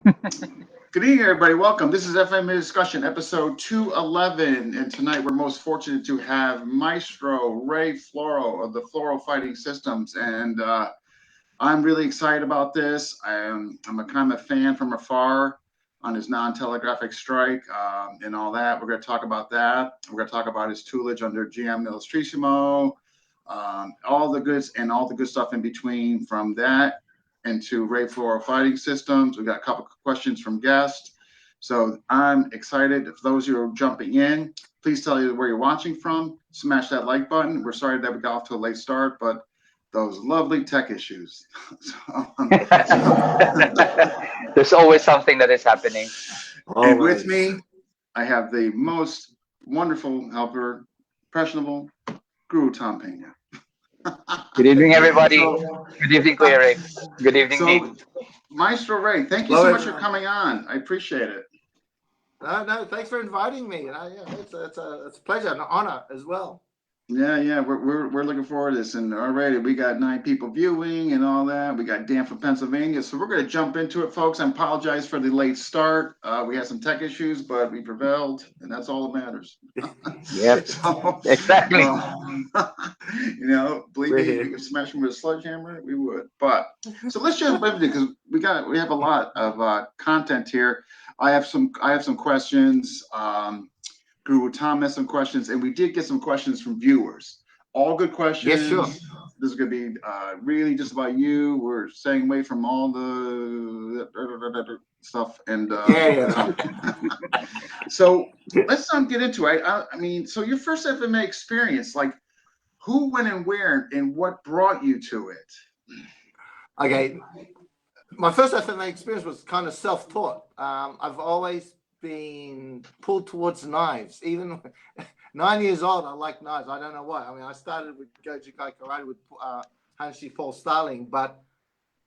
Good evening, everybody. Welcome. This is FMA Discussion, episode 211. And tonight we're most fortunate to have Maestro Ray Floro of the Floro Fighting Systems. And I'm really excited about this. I'm a kind of a fan from afar on his Non-Telegraphic Strike and all that. We're going to talk about that. We're going to talk about his toolage under GM Illustrissimo, all the goods and all the good stuff in between from that into Ray Floro Fighting Systems. We got a couple of questions from guests. So I'm excited. For those who are jumping in, please tell you where you're watching from. Smash that like button. We're sorry that we got off to a late start, but those lovely tech issues. There's always something that is happening. And with me, I have the most wonderful helper, impressionable, Guru Tom Pena. Good evening, everybody. Good evening, Kuya Ray. Good evening, Nate. Maestro Ray, thank you so much for coming on. I appreciate it. No, thanks for inviting me. It's a pleasure and an honor as well. Yeah, we're looking forward to this, and already we got 9 people viewing and all that. We got Dan from Pennsylvania, so we're going to jump into it, folks. I apologize for the late start. We had some tech issues, but we prevailed, and that's all that matters. Yep, so, exactly. Believe me, if we could smash them with a sledgehammer, we would. But so let's jump into it because we have a lot of content here. I have some questions. Guru Tom has some questions, and we did get some questions from viewers. All good questions. Yes, sure. This is going to be really just about you. We're staying away from all the stuff. And so let's get into it. I mean, so your first FMA experience, like who, when, and where, and what brought you to it? Okay. My first FMA experience was kind of self-taught. I've always been pulled towards knives. Even 9 years old, I like knives. I don't know why. I mean, I started with Goju-Kai Karate with Hanshi Paul Starling, but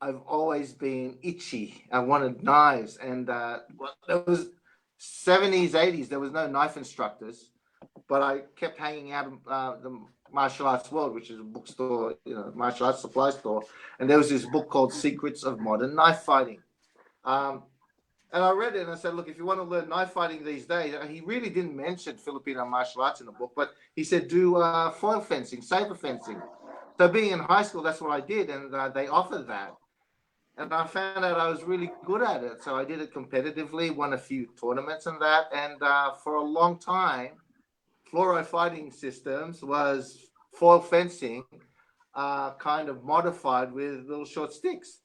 I've always been itchy. I wanted knives, and there was 70s, 80s. There was no knife instructors, but I kept hanging out the Martial Arts World, which is a bookstore, martial arts supply store, and there was this book called Secrets of Modern Knife Fighting. And I read it and I said, look, if you want to learn knife fighting these days, he really didn't mention Filipino martial arts in the book, but he said, do foil fencing, saber fencing. So being in high school, that's what I did. And they offered that. And I found out I was really good at it. So I did it competitively, won a few tournaments and that. And for a long time, Floro Fighting Systems was foil fencing, kind of modified with little short sticks.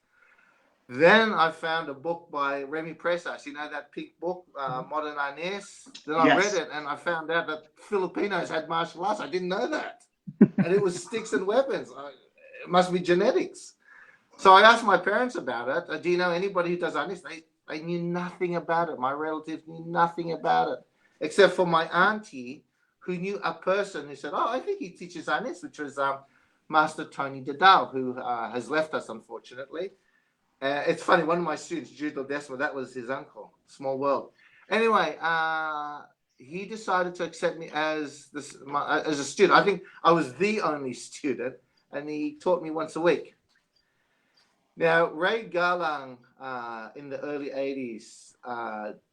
Then I found a book by Remy Presas, that pink book, Modern Arnis. Then I read it and I found out that Filipinos had martial arts. I didn't know that. And it was sticks and weapons. It must be genetics. So I asked my parents about it. Do you know anybody who does Arnis? They knew nothing about it. My relatives knew nothing about it, except for my auntie, who knew a person who said, oh, I think he teaches Arnis, which was Master Tony Dedal, who has left us, unfortunately. It's funny, one of my students, Jude Ledesma, that was his uncle. Small world. Anyway, he decided to accept me as a student. I think I was the only student, and he taught me once a week. Now, Ray Garlang in the early 80s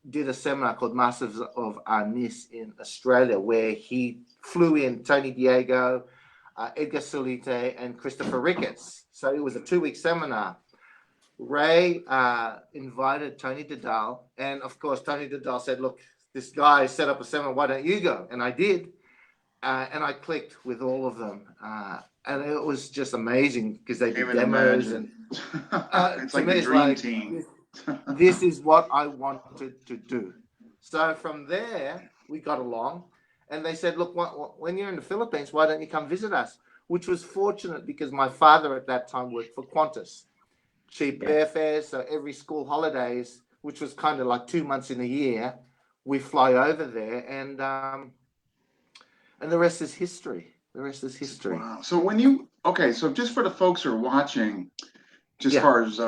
did a seminar called Masters of Arnis in Australia, where he flew in Tony Diego, Edgar Solite, and Christopher Ricketts. So it was a 2-week seminar. Ray invited Tony Dedal, and of course Tony Dedal said, look, this guy set up a seminar, why don't you go? And I did, and I clicked with all of them, and it was just amazing because they did demos and it's like a dream team. This is what I wanted to do. So from there we got along, and they said, look, when you're in the Philippines, why don't you come visit us? Which was fortunate because my father at that time worked for Qantas. Cheap airfares, so every school holidays, which was kind of like 2 months in a year, we fly over there, and the rest is history. The rest is history. Wow. So so just for the folks who are watching, just as far as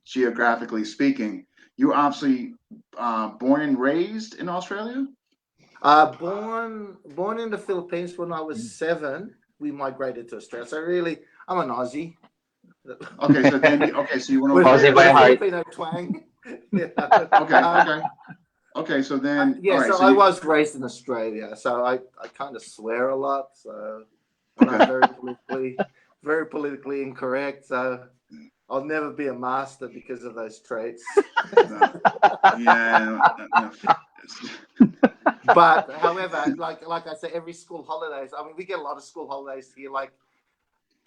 geographically speaking, you obviously born and raised in Australia? Born in the Philippines when I was 7. We migrated to Australia. So really, I'm an Aussie. Okay, so you want to Aussie by heart. Filipino twang. Okay. So then, yeah. all right. So I was raised in Australia, so I kind of swear a lot. So and I'm very politically incorrect. So I'll never be a master because of those traits. Yeah. But however, like I say, every school holidays. I mean, we get a lot of school holidays here. Like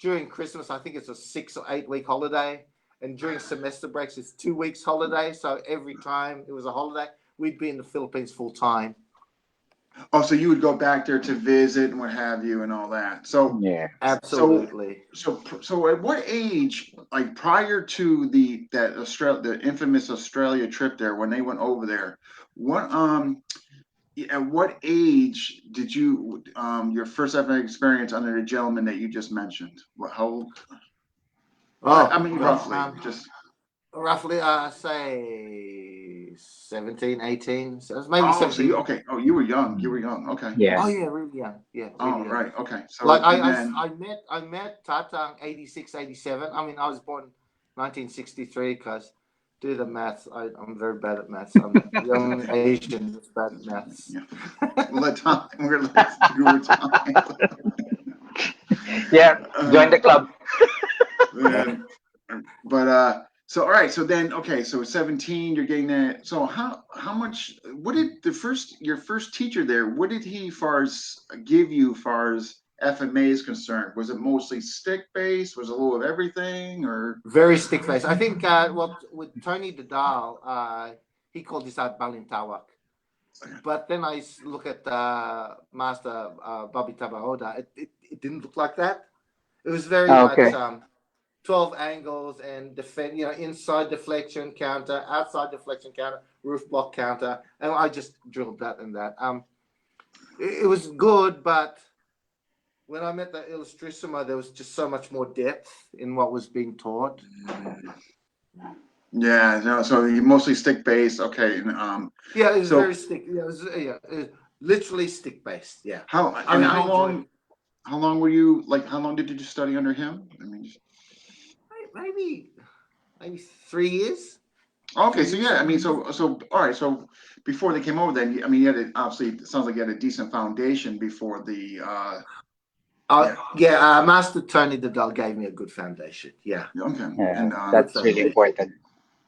during Christmas, I think it's a 6 or 8 week holiday, and during semester breaks, it's 2 weeks holiday. So every time it was a holiday, we'd be in the Philippines full time. Oh, so you would go back there to visit and what have you and all that. So Yeah. Absolutely. So at what age, like prior to the infamous Australia trip there, when they went over there, what at what age did you your first ever experience under the gentleman that you just mentioned? How old? I mean, roughly, just. Roughly, say 17, 18. So it's maybe Oh, 17. so okay. Oh, you were young. You were young. Okay. Yeah. Oh yeah, really young. Yeah, really Oh, young. right. Okay. So Like then, I met Tatang 86, 87. I mean, I was born 1963 because do the maths. I'm very bad at maths. I'm young Asian that's bad at maths. yeah. We'll let Tom. We're let Guru Tom. Yeah. Join the club. But so all right, so then okay, so 17, you're getting that. So how much? What did your first teacher there? What did he far as give you far as FMA is concerned? Was it mostly stick based? Was it a little of everything, or? Very stick face. I think with Tony Dadal, he called this out Balintawak. But then I look at Master Bobby Tabahoda. It didn't look like that. It was very much 12 angles and defend, inside deflection counter, outside deflection counter, roof block counter, and I just drilled that and that. It was good, but when I met the Illustrissimo, there was just so much more depth in what was being taught. Yeah, no, so you mostly stick based, okay. And, yeah, it was very stick. Yeah, it was literally stick based. Yeah. How long were you like? How long did you study under him? I mean, maybe 3 years. Okay, so yeah, I mean, so all right, so before they came over, then I mean, you had obviously it sounds like you had a decent foundation before the. Master Tony Dadal gave me a good foundation. Yeah. Okay. Yeah, And that's really important.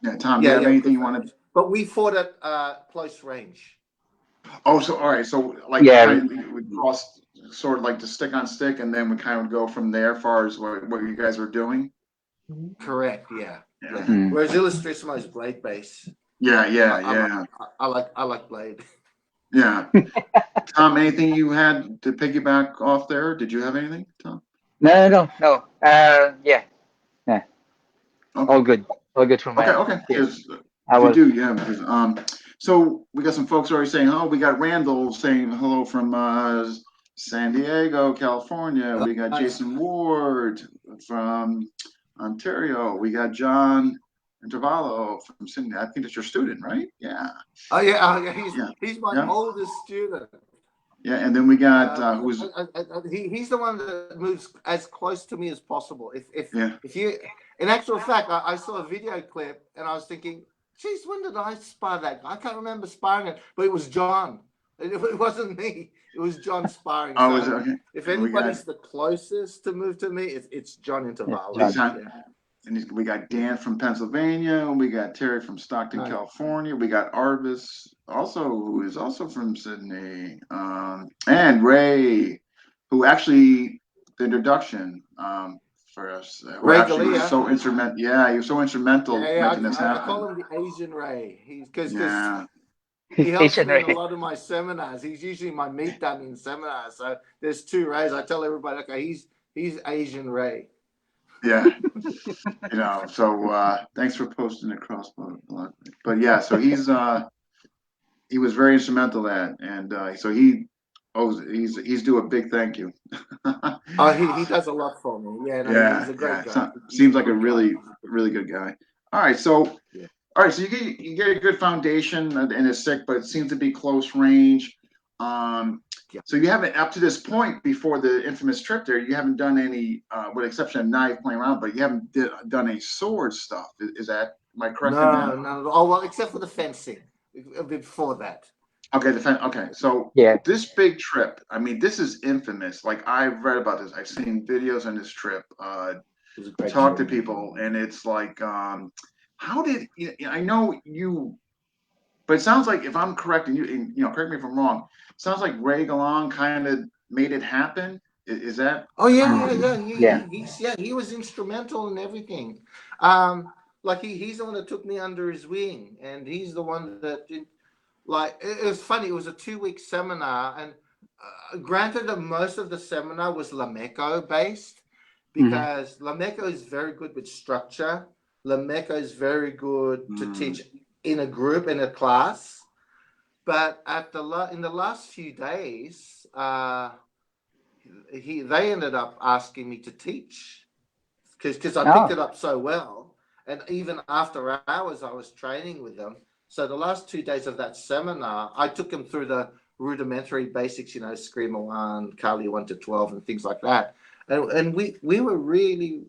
Yeah, Tom, do you have anything you wanted? But we fought at close range. Oh, so all right, so like we crossed sort of like the stick on stick, and then we kind of go from there, as far as what you guys were doing. Correct. Yeah. Whereas Illustrissimo is blade base. Yeah. I like blade. Yeah. Tom, anything you had to piggyback off there? Did you have anything, Tom? No. Yeah. Okay. All good from my. Okay. Because so we got some folks already saying, oh, we got Randall saying hello from San Diego, California. We got Jason Ward from Ontario. We got John Intervallo from Sydney. I think that's your student, right? Yeah. Oh yeah. He's my oldest student. Yeah, and then we got he's the one that moves as close to me as possible. If you, in actual fact, I saw a video clip and I was thinking, geez, when did I spar that guy? I can't remember sparring it, but it was John. It wasn't me. It was John sparring. Oh, so okay. If anybody's the closest to move to me, it's John Intervallo. And we got Dan from Pennsylvania. We got Terry from Stockton, California. We got Arvis, who is also from Sydney. And Ray, who actually, the introduction for us. Ray actually was so instrumental. Yeah, he was so instrumental making this happen. I call him the Asian Ray. Because He helps me in a lot of my seminars. He's usually my meet dummy seminars. So there's 2 Rays. I tell everybody, okay, he's Asian Ray. Yeah, so thanks for posting the crossbow. But yeah, so he was very instrumental in that, and so he's due a big thank you. He does a lot for me. He's a great guy. Seems like a really good guy. All right, so you get a good foundation and it's sick, but it seems to be close range. So you haven't, up to this point before the infamous trip there, you haven't done any, with the exception of knife playing around, but you haven't done any sword stuff. Is that I correct in that? No. Oh, well, except for the fencing before that. Okay, okay. So Yeah. this big trip, I mean, this is infamous. Like I've read about this. I've seen videos on this trip. It was a great Talk to trip. people, and it's like, how did I know you? But it sounds like, if I'm correct, and correct me if I'm wrong. It sounds like Ray Galan kind of made it happen. Is that? Oh Yeah. He was instrumental in everything. Like he's the one that took me under his wing, and he's the one that did. Like it was funny. It was a 2-week seminar, and granted that most of the seminar was Lameco based, because Lameco is very good with structure. Lameco is very good to teach in a group, in a class. But in the last few days, they ended up asking me to teach because I picked it up so well, and even after hours I was training with them. So the last 2 days of that seminar, I took them through the rudimentary basics, Screamer 1, Kali 1 to 12, and things like that. And we were really,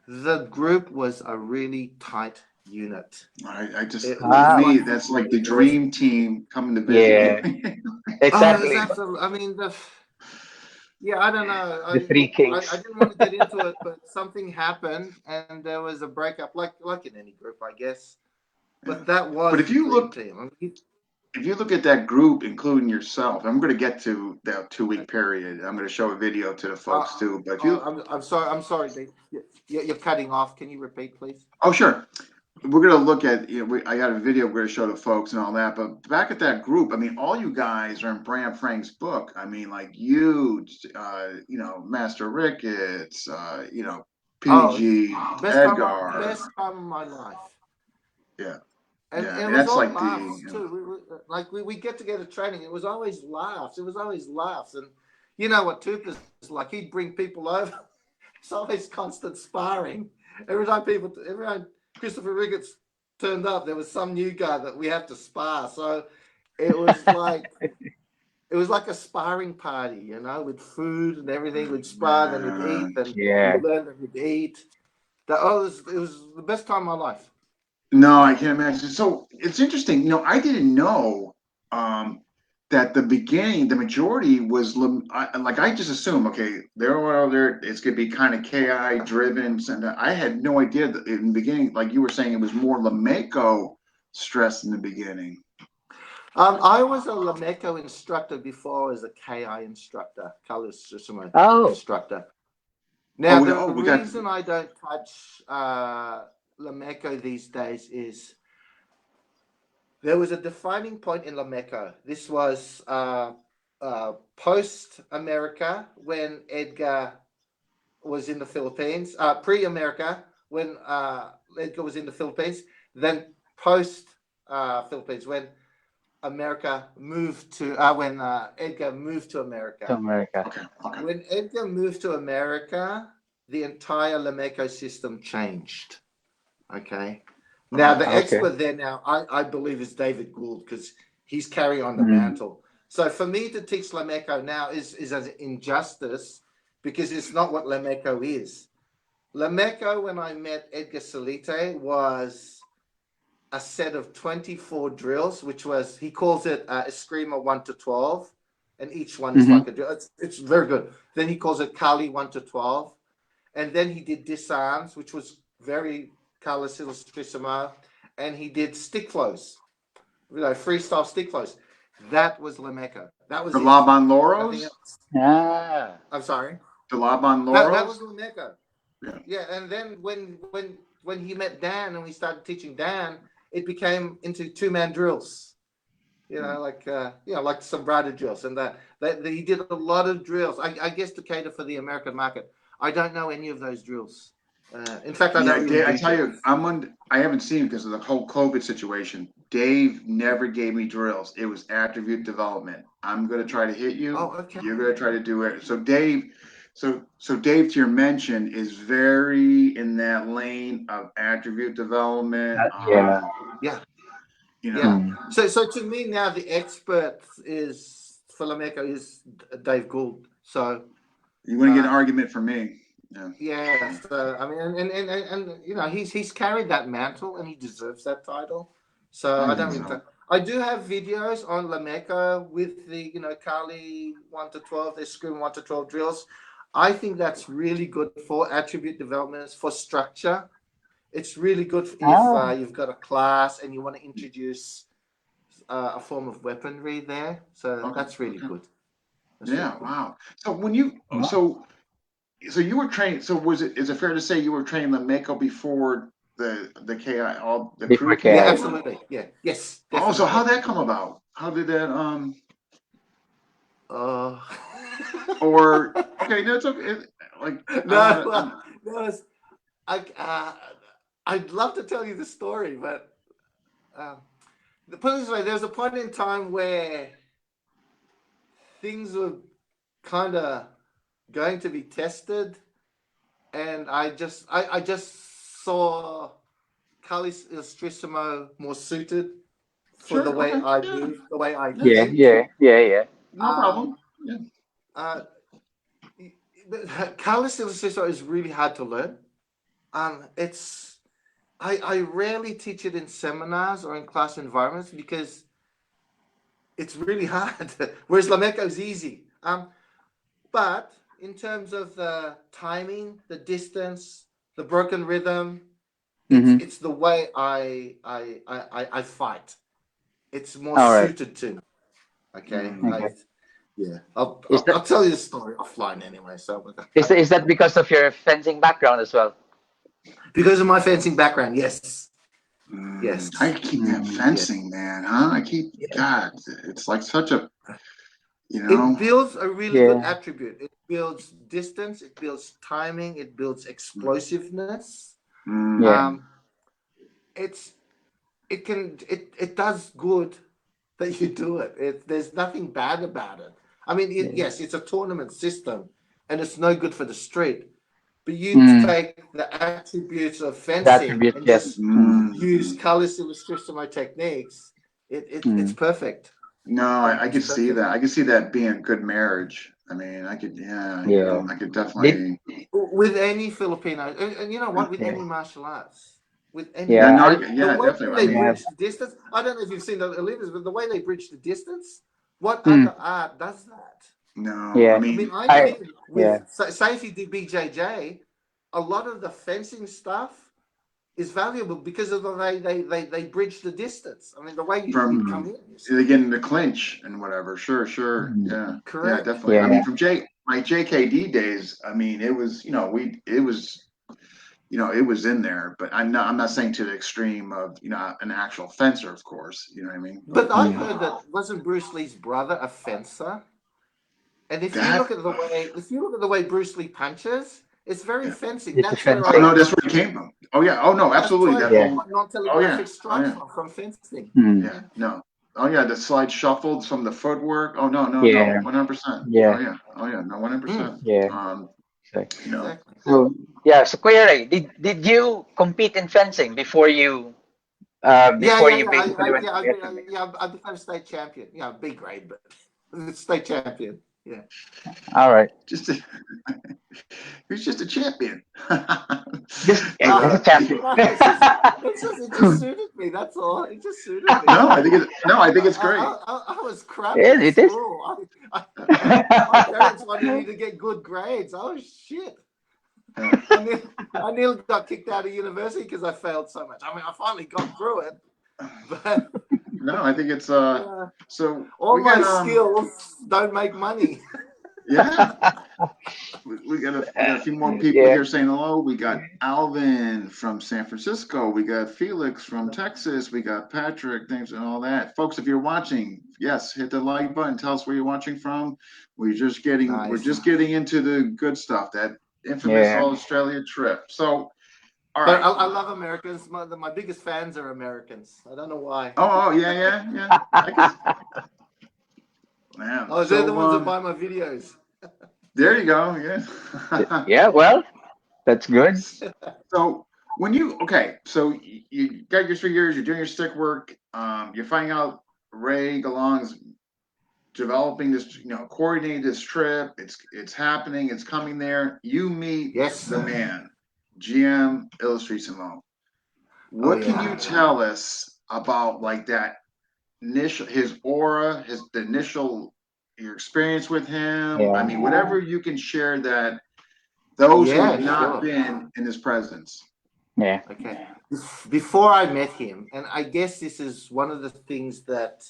the group was a really tight unit. I just, to me, that's like the dream team coming to visit. Yeah. Exactly. I mean, I don't know. The three kings. I didn't want to get into it, but something happened, and there was a breakup, like in any group, I guess. But that was. But if you look, team. if you look at that group, including yourself, I'm going to get to that 2-week period. I'm going to show a video to the folks too. But I'm sorry, Dave. You're cutting off. Can you repeat, please? Oh, sure. We're going to look at, I got a video we're going to show the folks and all that. But back at that group, I mean, all you guys are in Bram Frank's book. I mean, like you, Master Ricketts, PG, Edgar. Best time of my life. Yeah. And it was all like laughs too. We get together training. It was always laughs. And you know what Tooper's like? He'd bring people over. It's always constant sparring. Every time Christopher Ricketts turned up, there was some new guy that we had to spar. So it was like a sparring party, with food and everything. We'd spar, then we'd eat, and we'd learn that we'd eat. It was the best time of my life. No, I can't imagine. So it's interesting. I didn't know that the majority was I just assumed, okay, it's gonna be kind of KI driven, and I had no idea that in the beginning, like you were saying, it was more Lameco stress in the beginning. I was a Lameco instructor before I was a KI instructor, color system instructor. Now the reason I don't touch Lameco these days is there was a defining point in Lameco. This was post-America, when Edgar was in the Philippines, pre-America when Edgar was in the Philippines, then post-Philippines when America moved to, when Edgar moved to America. Okay. When Edgar moved to America, the entire Lameco system changed. Okay. Now the expert there now, I believe, is David Gould, because he's carrying on the mantle. So for me to teach Lameco now is an injustice, because it's not what Lameco is. Lameco, when I met Edgar Salite, was a set of 24 drills, which was, he calls it a screamer 1 to 12, and each one is like a drill. It's very good. Then he calls it Kali 1 to 12, and then he did disarms, which was very Carlosissimo, and he did stick flows, freestyle stick flows. That was Lameco. That was the Laban Loros. I'm sorry. The Laban Loros. That was Lameco. Yeah, and then when he met Dan and we started teaching Dan, it became into 2-man drills. Like some Brada drills, and that he did a lot of drills. I guess to cater for the American market. I don't know any of those drills. In fact, I tell you, I haven't seen, because of the whole COVID situation. Dave never gave me drills. It was attribute development. I'm going to try to hit you. Oh, okay. You're going to try to do it. So Dave, so Dave, to your mention, is very in that lane of attribute development. So to me now, the expert is for Lameco is Dave Gould. So you want to get an argument from me? Yeah. So I mean, and you know, he's carried that mantle, and he deserves that title. So I don't really. I do have videos on Lameco with the Kali 1 to 12, the Scream 1 to 12 drills. I think that's really good for attribute developments, for structure. It's really good if you've got a class and you want to introduce a form of weaponry there. So that's really good. That's really good. Wow. So when you so you were trained. So is it fair to say you were training Lameco before the KI all the Before crew? KI. Yeah, absolutely. Yeah. Yes. Definitely. Oh, so how'd that come about? How did that or okay, no, it's okay. I'd love to tell you the story, but put it this way: there's a point in time where things were kind of going to be tested, and I just saw Kali Strissimo more suited for the way I move, the way I think. Yeah. No problem. Kali Strissimo is really hard to learn. I rarely teach it in seminars or in class environments because it's really hard. Whereas Lameco is easy. But in terms of the timing, the distance, the broken rhythm, it's the way I fight. It's more suited to me. Okay. I'll tell you the story offline anyway. So is that because of your fencing background as well? Because of my fencing background, yes. Yes. I keep that fencing, man, huh? God, it's like such a, It builds a really good attribute. It builds distance, it builds timing, it builds explosiveness. It does good that you do it. There's nothing bad about it. I mean, yes, it's a tournament system and it's no good for the street. But you take the attributes of fencing and just use Kali Strissimo techniques. It's perfect. No, I could see that. I could see that being a good marriage. I mean, I could, I could definitely. With any Filipino, and you know what, with any martial arts. With any, the way they bridge the distance. I don't know if you've seen the Olympics, but the way they bridge the distance, what other art does that? No, yeah. I mean, I think with say if you did BJJ, a lot of the fencing stuff is valuable because of the way they bridge the distance. I mean, the way you come in, they get in the clinch and whatever. Sure, yeah, correct, definitely. I mean, from my JKD days, I mean, it was it was in there, but I'm not saying to the extreme of an actual fencer, of course. You know what I mean? But I heard that wasn't Bruce Lee's brother a fencer? And if you look at the way Bruce Lee punches, it's very fencing. That's where that's where it came from. Oh yeah. Oh no, absolutely. Non-Telegraphic Strike from fencing. Yeah. No. Oh yeah, the slide shuffled from the footwork. Oh no, 100%. Yeah. Oh yeah, no, 100%. Yeah. Exactly. So Kuya Ray, did you compete in fencing before you basically went to FMA? I became state champion. Yeah, B grade, but state champion. Yeah. All right. He's just a champion. Just a champion. It just suited me. That's all. It just suited me. I think it's great. I was crap in school. My parents wanted me to get good grades. Oh shit. I nearly got kicked out of university because I failed so much. I mean, I finally got through it, but no, I think it's so all my skills don't make money. Yeah, we got a few more people here saying hello. We got Alvin from San Francisco. We got Felix from Texas. We got Patrick. Thanks and all that, folks. If you're watching, yes, hit the like button. Tell us where you're watching from. We're just getting into the good stuff. That infamous Australia trip. So, all right. But I love Americans. My biggest fans are Americans. I don't know why. Oh yeah. Man. Oh, they're the ones that buy my videos. There you go. Yeah. Yeah. Well, that's good. So when you so you got your 3 years. You're doing your stick work. You're finding out Ray Galong's developing this, coordinating this trip. It's happening. It's coming there. You meet the man, GM Illustrisimo. What can you tell us about like that initial, his aura, your experience with him? Yeah. I mean, whatever you can share that those who have not been in his presence. Yeah. Okay. Before I met him, and I guess this is one of the things that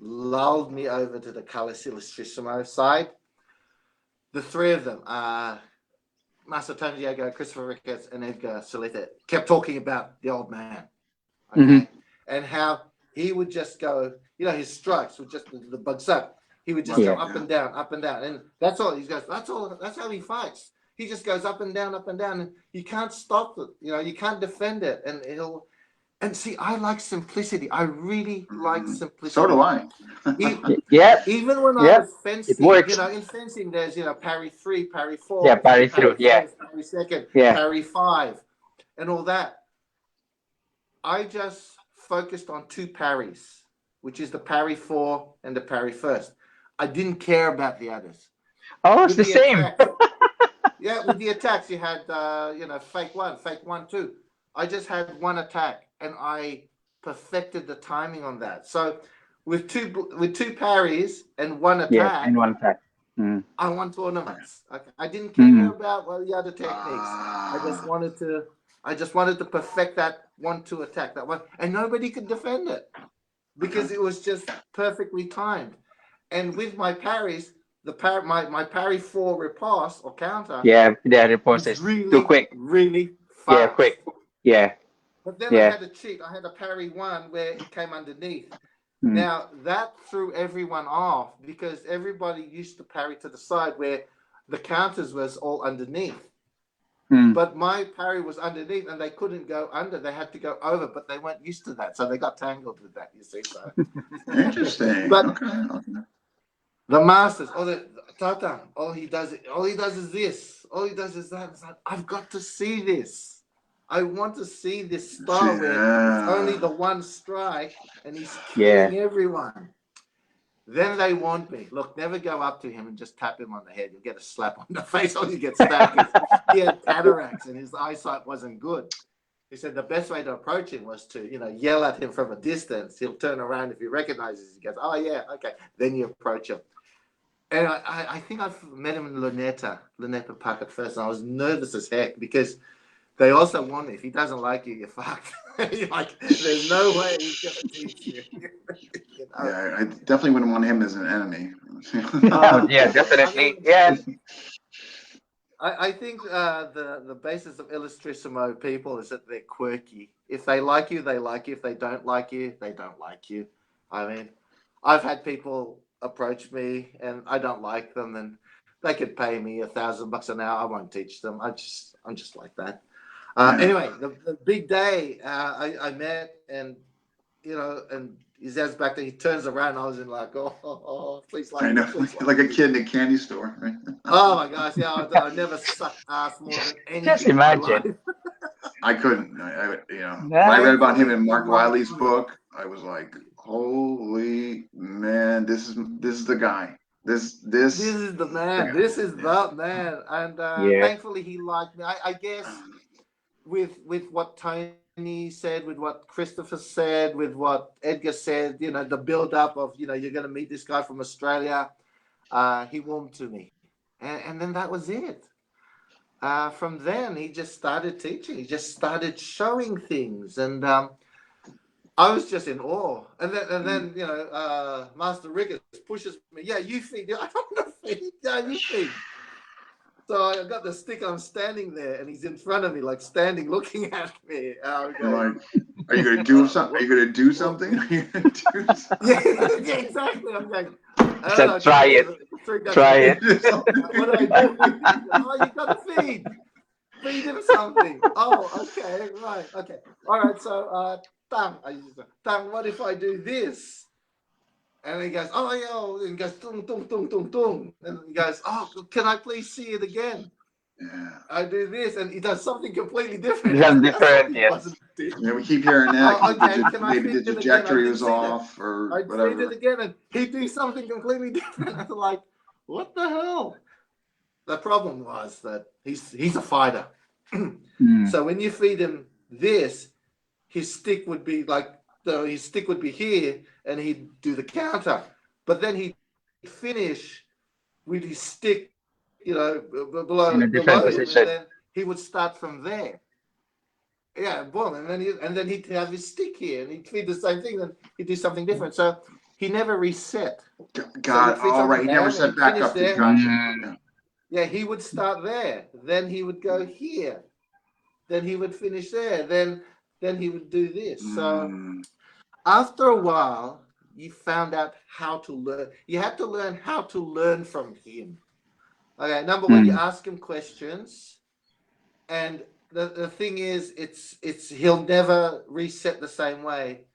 lulled me over to the Callis Illustrissimo side. The three of them, Master Tony Diego, Christopher Ricketts, and Edgar Solita, kept talking about the old man, okay, and how he would just go, his strikes would just the bugs up. He would just go up and down, and that's all. He goes, that's all. That's how he fights. He just goes up and down, and you can't stop it. You can't defend it, and he'll. And see, I like simplicity. I really like simplicity. So do I. Even when I was fencing, it works. In fencing, there's, parry 3, parry 4. Yeah, parry through. Parry 2nd, parry 5, and all that. I just focused on 2 parries, which is the parry 4 and the parry 1st. I didn't care about the others. Oh, it's the same. With the attacks, you had, fake 1, fake 1, 2. I just had 1 attack, and I perfected the timing on that. So with two parries and 1 attack, I won tournaments. I didn't care about the other techniques. I just wanted to perfect that 1-2 attack, that one, and nobody could defend it because it was just perfectly timed. And with my parries, my parry 4 riposte or counter. Yeah, the riposte is really, too quick. Really fast. Yeah, quick. Yeah. But then I had a cheat. I had a parry 1 where it came underneath. Now that threw everyone off because everybody used to parry to the side where the counters was all underneath. But my parry was underneath and they couldn't go under. They had to go over, but they weren't used to that. So they got tangled with that, you see. So interesting. But the masters, Tata, all he does is this. All he does is that. It's like, I've got to see this. I want to see this style where it's only the 1 strike and he's killing everyone. Then they want me. Look, never go up to him and just tap him on the head. You'll get a slap on the face or you get stabbed. He had cataracts and his eyesight wasn't good. He said the best way to approach him was to, yell at him from a distance. He'll turn around if he recognizes. He goes, oh, yeah, okay. Then you approach him. And I think I've met him in Luneta Park at first. And I was nervous as heck because they also want me. If he doesn't like you, you're fucked. You're like, there's no way he's going to teach you. Yeah, I definitely wouldn't want him as an enemy. Yeah, definitely. Yeah. I think the basis of Illustrissimo people is that they're quirky. If they like you, they like you. If they don't like you, they don't like you. I mean, I've had people approach me and I don't like them, and they could pay me $1,000 an hour. I won't teach them. I'm just like that. Anyway, the big day, I met and and his dad's back there. He turns around. I was in like, please like. I know, like a kid in a candy store. Right? Oh my gosh, yeah, I never sucked ass more than anything. Just imagine. I couldn't. When I read about him in Mark Wiley's book, I was like, holy man, this is the guy. This is the man. This is the man. And thankfully he liked me. I guess with what Tony said, with what Christopher said, with what Edgar said, the build up of, you're going to meet this guy from Australia. He warmed to me. And then that was it. From then, he just started teaching. He just started showing things. And I was just in awe. And then Master Ricketts pushes me. Yeah, you feed. I don't want to feed. Yeah, you feed. So I got the stick. I'm standing there, and he's in front of me, like standing, looking at me. Are you going to do something? Are you going to do something? Are you going to do something? Yeah, exactly. I'm going. So try it. Try it. What do I do? Oh, you got to feed. Feed him something. Oh, okay, right, okay. All right. So, Tang, what if I do this? And he goes, and he goes, tung, tung, tung, tung, tung. And he goes, can I please see it again? Yeah. I do this, and he does something completely different. Something different, yes. Yeah, we keep hearing that. Oh, okay, can I Maybe feed the it again? I trajectory didn't was see that. off or I'd feed whatever. it again, and he'd do something completely different. I'm like, what the hell? The problem was that he's a fighter. So when you feed him this, his stick would be here, and he'd do the counter. But then he'd finish with his stick, below, In a different him, position. and then he would start from there. Yeah, boom, and then he'd have his stick here, and he'd feed the same thing, and he'd do something different. So he never reset. God, all right. He never set back up to gotcha. Yeah, he would start there. Then he would go here. Then he would finish there. Then he would do this. So after a while, you found out how to learn. You had to learn how to learn from him. Okay, number one, you ask him questions, and the thing is, it's he'll never reset the same way.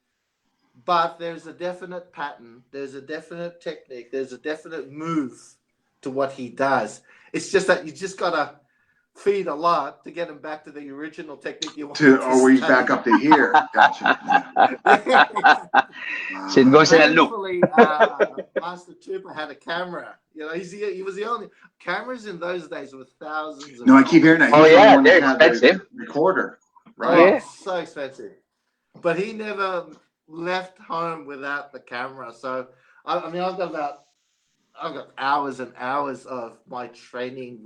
But there's a definite pattern. There's a definite technique. There's a definite move to what he does. It's just that you just gotta feed a lot to get him back to the original technique you want to always back up to here. Gotcha. So it goes in a loop. Thankfully, Master Trooper had a camera. He was the only cameras in those days were thousands. No, I keep hearing that. Oh yeah, they're expensive. Recorder, right? Oh, yeah. So expensive. But he never left home without the camera. So I mean, I've got hours and hours of my training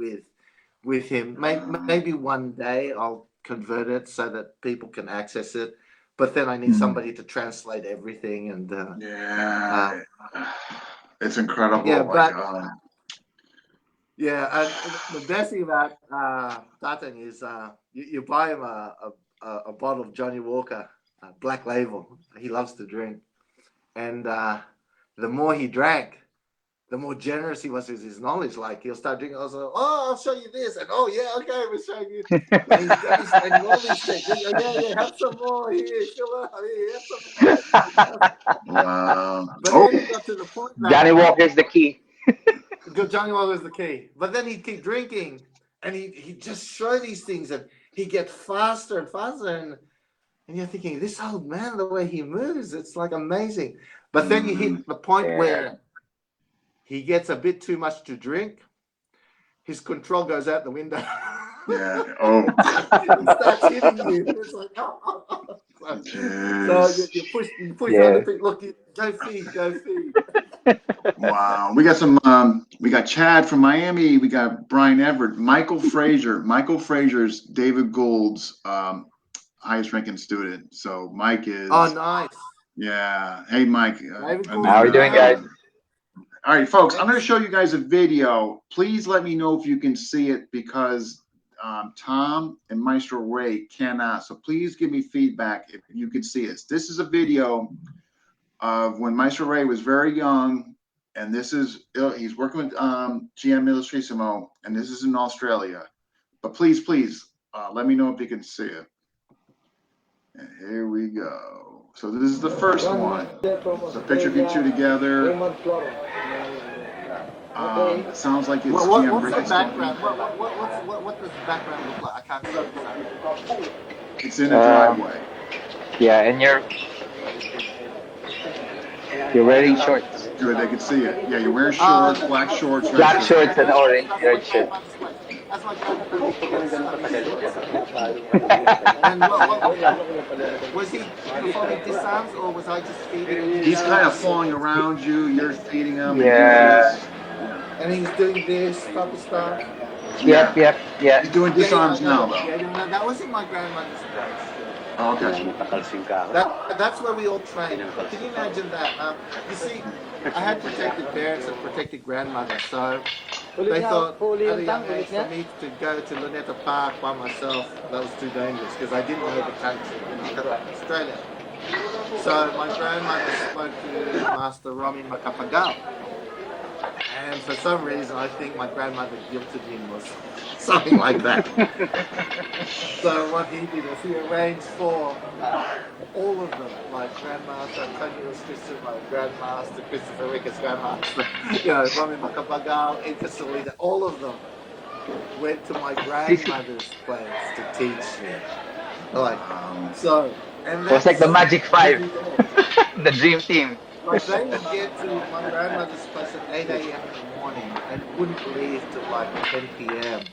with him. Maybe one day I'll convert it so that people can access it. But then I need somebody to translate everything, and it's incredible. Yeah, and the best thing about Tatang is you buy him a bottle of Johnny Walker, Black Label. He loves to drink, and the more he drank, the more generous he was with his knowledge. Like he'll start drinking. Also, I'll show you this, and okay, we'll show you. And he's demonstrating all these things. Yeah, have some more here. Fill up here. Have some more. Wow. But then he got to the point that Johnny Walker's the key. Johnny Walker's the key. But then he'd keep drinking, and he'd just show these things, and he'd get faster and faster, and you're thinking, this old man, the way he moves, it's like amazing. But then you hit the point where he gets a bit too much to drink. His control goes out the window. Yeah. Oh. He starts hitting you. It's like, So you push other people. Look, go feed. Wow. We got we got Chad from Miami. We got Brian Everett, Michael Frazier. Michael Frazier's David Gould's highest ranking student. So Mike is. Oh, nice. Yeah. Hey, Mike. How are you doing, guys? All right, folks, I'm going to show you guys a video. Please let me know if you can see it because Tom and Maestro Ray cannot. So please give me feedback if you can see it. This is a video of when Maestro Ray was very young, and he's working with GM Illustrissimo, and this is in Australia. But please, let me know if you can see it. And here we go. So this is the first one. It's a picture of you two together. It sounds like it's what's the background? What does the background look like? I can't see it. It's in a driveway. Yeah, and you're wearing shorts. Good, they can see it. Yeah, you're wearing shorts, black shorts. Black shorts and orange shirt. That's my And was he performing disarms, or was I just feeding him? He's kind of falling around you. You're feeding him. Yeah. And he's doing this type of stuff. Yep. He's doing disarms now, though. Yeah, that was in my grandmother's place. Oh, okay. That's where we all trained. Can you imagine that? You see, I had protected parents and protected grandmother, so they thought at a young age for me to go to Luneta Park by myself, that was too dangerous because I didn't know the country, Australia. So my grandmother spoke to Master Romy Makapagal. And for some reason, I think my grandmother guilted him or something like that. So what he did was he arranged for all of them, like Grandmaster Antonio Christian, my Grandmaster Christopher Ricketts, Grandmaster, Romy Makapagal, Inca Salida, all of them went to my grandmother's place to teach me. Like, so, and It was like the that's Magic Five, the dream team. like they would get to my grandmother's place at 8 a.m. in the morning and wouldn't leave till like 10 p.m.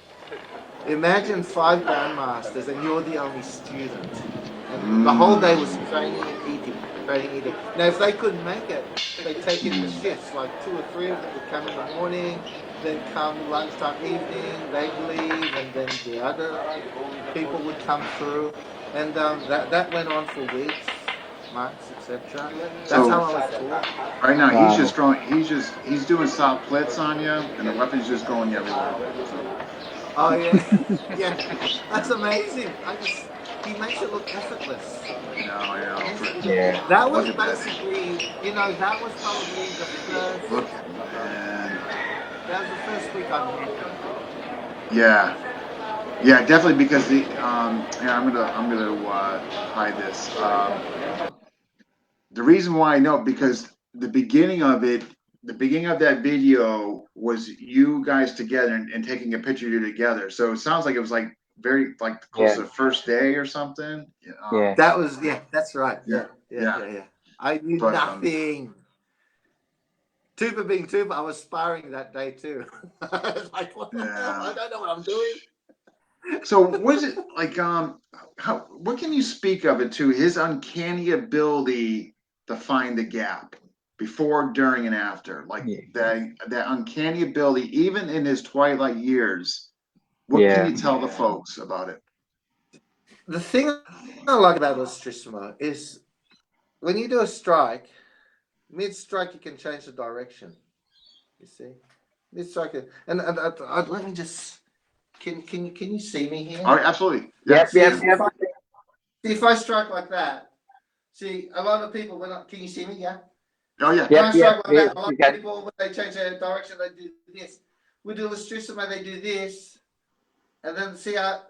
Imagine 5 grandmasters and you're the only student. And the whole day was training and eating, training and eating. Now, if they couldn't make it, they take it in shifts. Like 2 or 3 of them would come in the morning, then come lunchtime, evening, they'd leave, and then the other people would come through. And that went on for weeks, months, etc. That's So- how I was taught. Right now, Wow. he's just throwing. He's doing soft plits on you, and the weapon's just going everywhere. So, Oh yeah, yeah, that's amazing. He makes it look effortless. Yeah. That was basically, that was probably the first. look at man. That was the first week I met him. Yeah, definitely because the here I'm gonna hide this. The reason why I know because the beginning of that video was you guys together and taking a picture of you together. So it sounds like it was like very like close to the first day or something. Yeah. That was that's right. Yeah. Yeah. I knew But, nothing. Tuba being Tuba, I was sparring that day too. I was like, what the hell? I don't know what I'm doing. So was it like what can you speak of it to his uncanny ability to find the gap before, during, and after? Like that uncanny ability, even in his twilight years. What can you tell the folks about it? The thing I like about Ostrissimo is when you do a strike, mid-strike you can change the direction. You see? Mid-strike, and let me just can you see me here? Oh, absolutely. Yep. See, if I strike like that, see, a lot of people can you see me? Yeah. Oh yeah. When I strike like that, a lot you of people when they change their direction, they do this. We do Ostrissimo, they do this, and then see how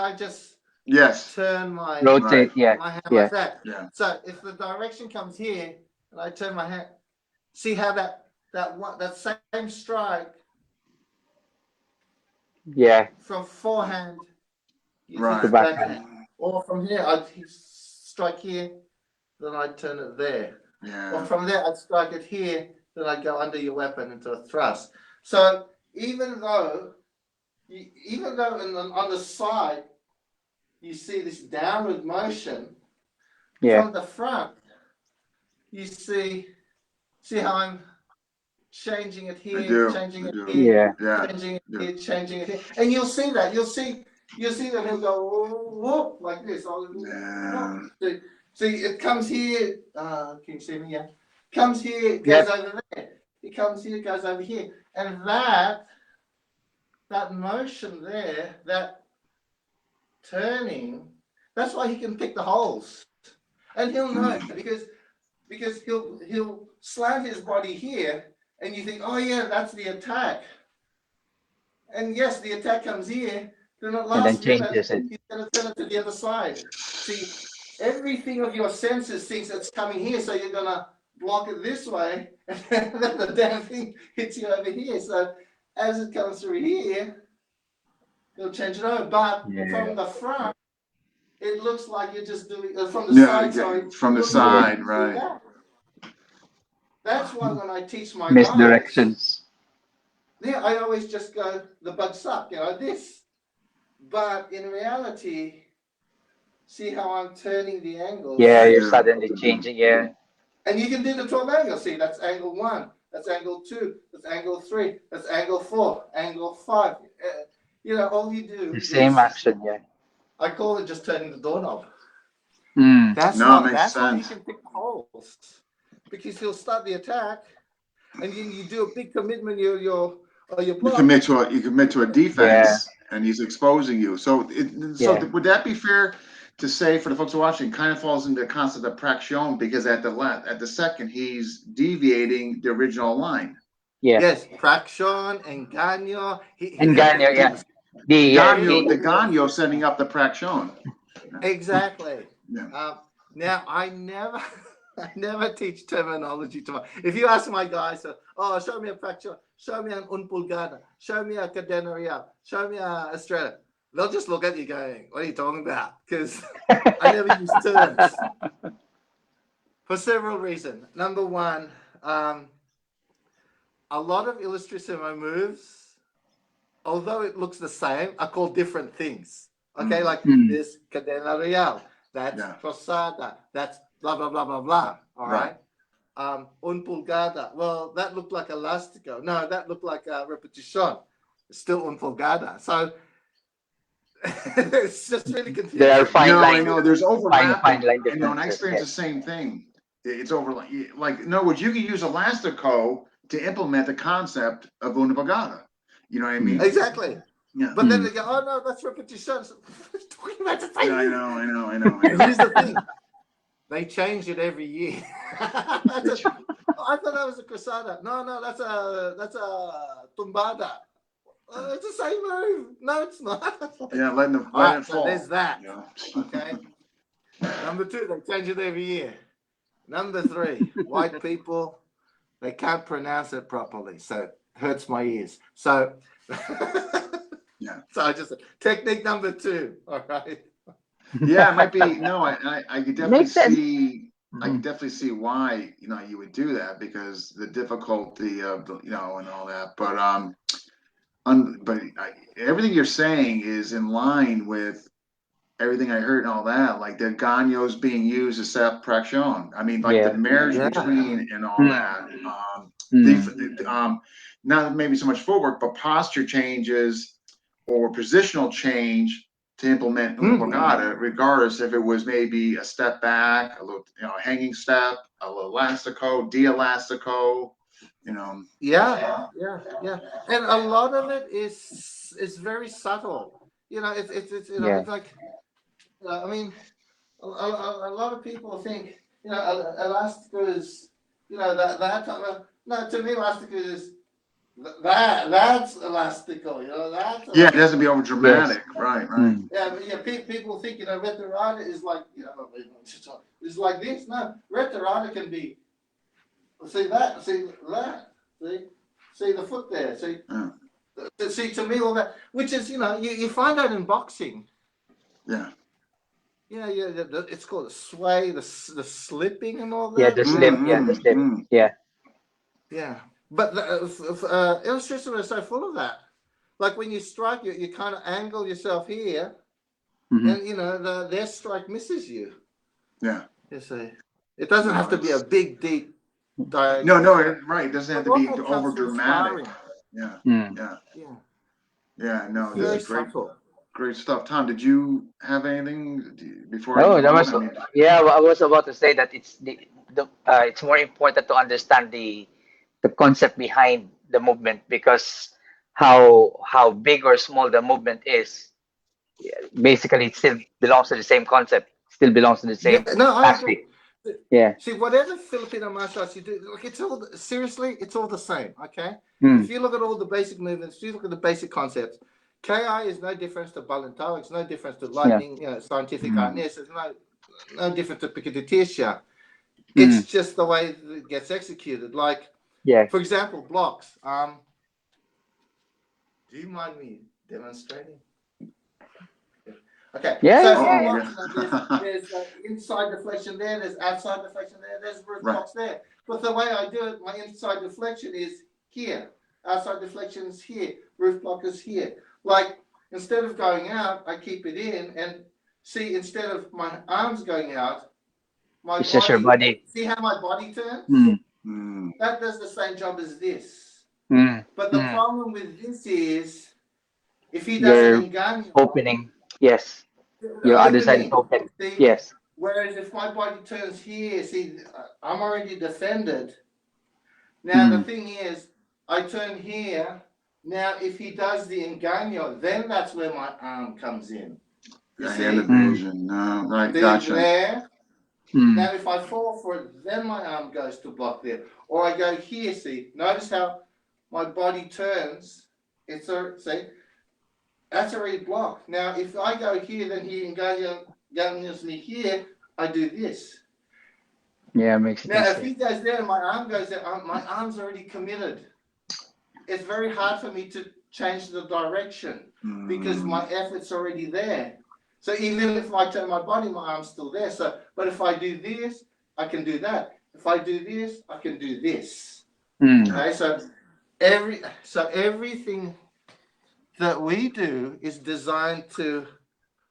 I just turn my Rotate. my hand like that. Yeah. So if the direction comes here and I turn my hand, see how that same strike from forehand Right. to backhand, or from here I'd strike here, then I'd turn it there, or Yeah. from there I'd strike it here, then I'd go under your weapon into a thrust. So even though on the side you see this downward motion, from the front you see how I'm changing it here, changing it here, changing it here, changing it here, and you'll see that he'll go whoop like this. See, it comes here. Can you see me? Yeah, comes here, it goes over there. It comes here, it goes over here, and that motion there, that turning, that's why he can pick the holes, and he'll know because he'll slam his body here, and you think, oh yeah, that's the attack, and yes, the attack comes here. Then at last minute, he's going to turn it to the other side. See, everything of your senses thinks it's coming here, so you're going to block it this way, and then the damn thing hits you over here. So as it comes through here, it'll change it over. But from the front, it looks like you're just doing from the side. Sorry, from the side, right? That's why when I teach my misdirections. I always just go the bug suck, this. But in reality, see how I'm turning the angles? Yeah, you're suddenly changing. Yeah. And you can do the 12 angles. See, that's angle 1, that's angle 2, that's angle 3, that's angle 4, angle 5. All you do. The same action. Yeah. I call it just turning the doorknob. That's why you can pick holes, because he'll start the attack, and then you do a big commitment. You commit to a defense, and he's exposing you. So would that be fair to say for the folks who are watching? Kind of falls into the concept of praction, because at the second he's deviating the original line. Yeah. Yes, praction, engaño. Engaño, yeah. The Ganyo setting up the praction. Exactly. Yeah. Now I never I never teach terminology to my. If you ask my guys, show me a fracture, show me an unpulgada, show me a cadena real, show me a estrella. They'll just look at you going, "What are you talking about?" Because I never use terms for several reasons. Number one, a lot of illustrissimo moves, although it looks the same, are called different things. Okay, like this cadena real, that's cruzada, that's blah blah blah blah blah. All right. Un pulgada. Well, that looked like elastico. No, that looked like a repetition. It's still un pulgada. So it's just really confusing. There are fine No, line. I know there's overlapping. Fine line And no, and I differences. experience the same thing. It's like in other words, you can use elastico to implement the concept of una pagada. You know what I mean? Exactly. Yeah. But then they go, "Oh no, that's repetition." So, talking about the same. Yeah, I know. Here's the thing. They change it every year. I thought that was a cruzada. No, that's a tumbada. It's the same move. No, it's not. Yeah, letting it So fall. there's that. Yeah. Okay. Number two, they change it every year. Number three, white people, they can't pronounce it properly, so it hurts my ears. So, Yeah. So I just technique number two. All right. Yeah, it might be. No, I could definitely Makes sense. see. I can definitely see why you would do that, because the difficulty of the and all that. But everything you're saying is in line with everything I heard and all that. Like the Gagno's being used as self-praction. I mean, like the marriage between and all that. Not maybe so much footwork, but posture changes or positional change to implement una pagada, regardless if it was maybe a step back, a little hanging step, a little elastico, de-elastico, Yeah. And a lot of it is very subtle. It's like I mean, a lot of people think elastico is that. No, to me, elastico is that's elastico. That's it doesn't be over dramatic, right? Yeah, people think retirada is like it's like this. No, retirada can be see that, see the foot there, see to me all that, which is you find that in boxing. Yeah. Yeah, it's called the sway, the slipping and all that. Yeah, the slip. The slip. Yeah, but illustrators are so full of that. Like when you strike, you kind of angle yourself here, and their strike misses you. Yeah. You see, it doesn't have to be a big, deep. No, right. It doesn't have to be over dramatic. Yeah. No, this is great. Subtle. Great stuff. Tom, did you have anything before? No, that was I was about to say that it's it's more important to understand the concept behind the movement, because how big or small the movement is, basically it still belongs to the same concept, still belongs to the same tactic. Yeah. See, whatever Filipino martial arts you do, like it's all the same. Okay. If you look at all the basic movements, you look at the basic concepts. KI is no difference to Balintao. It's no difference to lightning. Scientific artness. It's no different to Picadetesia. It's just the way it gets executed. Like, for example, blocks. Do you mind me demonstrating? Okay. There's inside deflection there. There's outside deflection there. There's roof blocks there. But the way I do it, my inside deflection is here. Outside deflection is here. Roof block is here. Like, instead of going out, I keep it in, and see, instead of my arms going out, it's just your body. See how my body turns? That does the same job as this. But the problem with this is, if he does an engaño, opening, your other side is open. See? Whereas if my body turns here, see, I'm already defended. Now the thing is, I turn here. Now, if he does the engaño, then that's where my arm comes in. You see? Right, gotcha. There. Now, if I fall for it, then my arm goes to block there. Or I go here, see? Notice how my body turns. See? That's already blocked. Now, if I go here, then he engaños me here, I do this. Yeah, makes Now, sense. if he goes there and my arm goes there, my arm's already committed. It's very hard for me to change the direction because my effort's already there. So even if I turn my body, my arm's still there. So, but if I do this, I can do that. If I do this, I can do this. Okay, so everything that we do is designed to.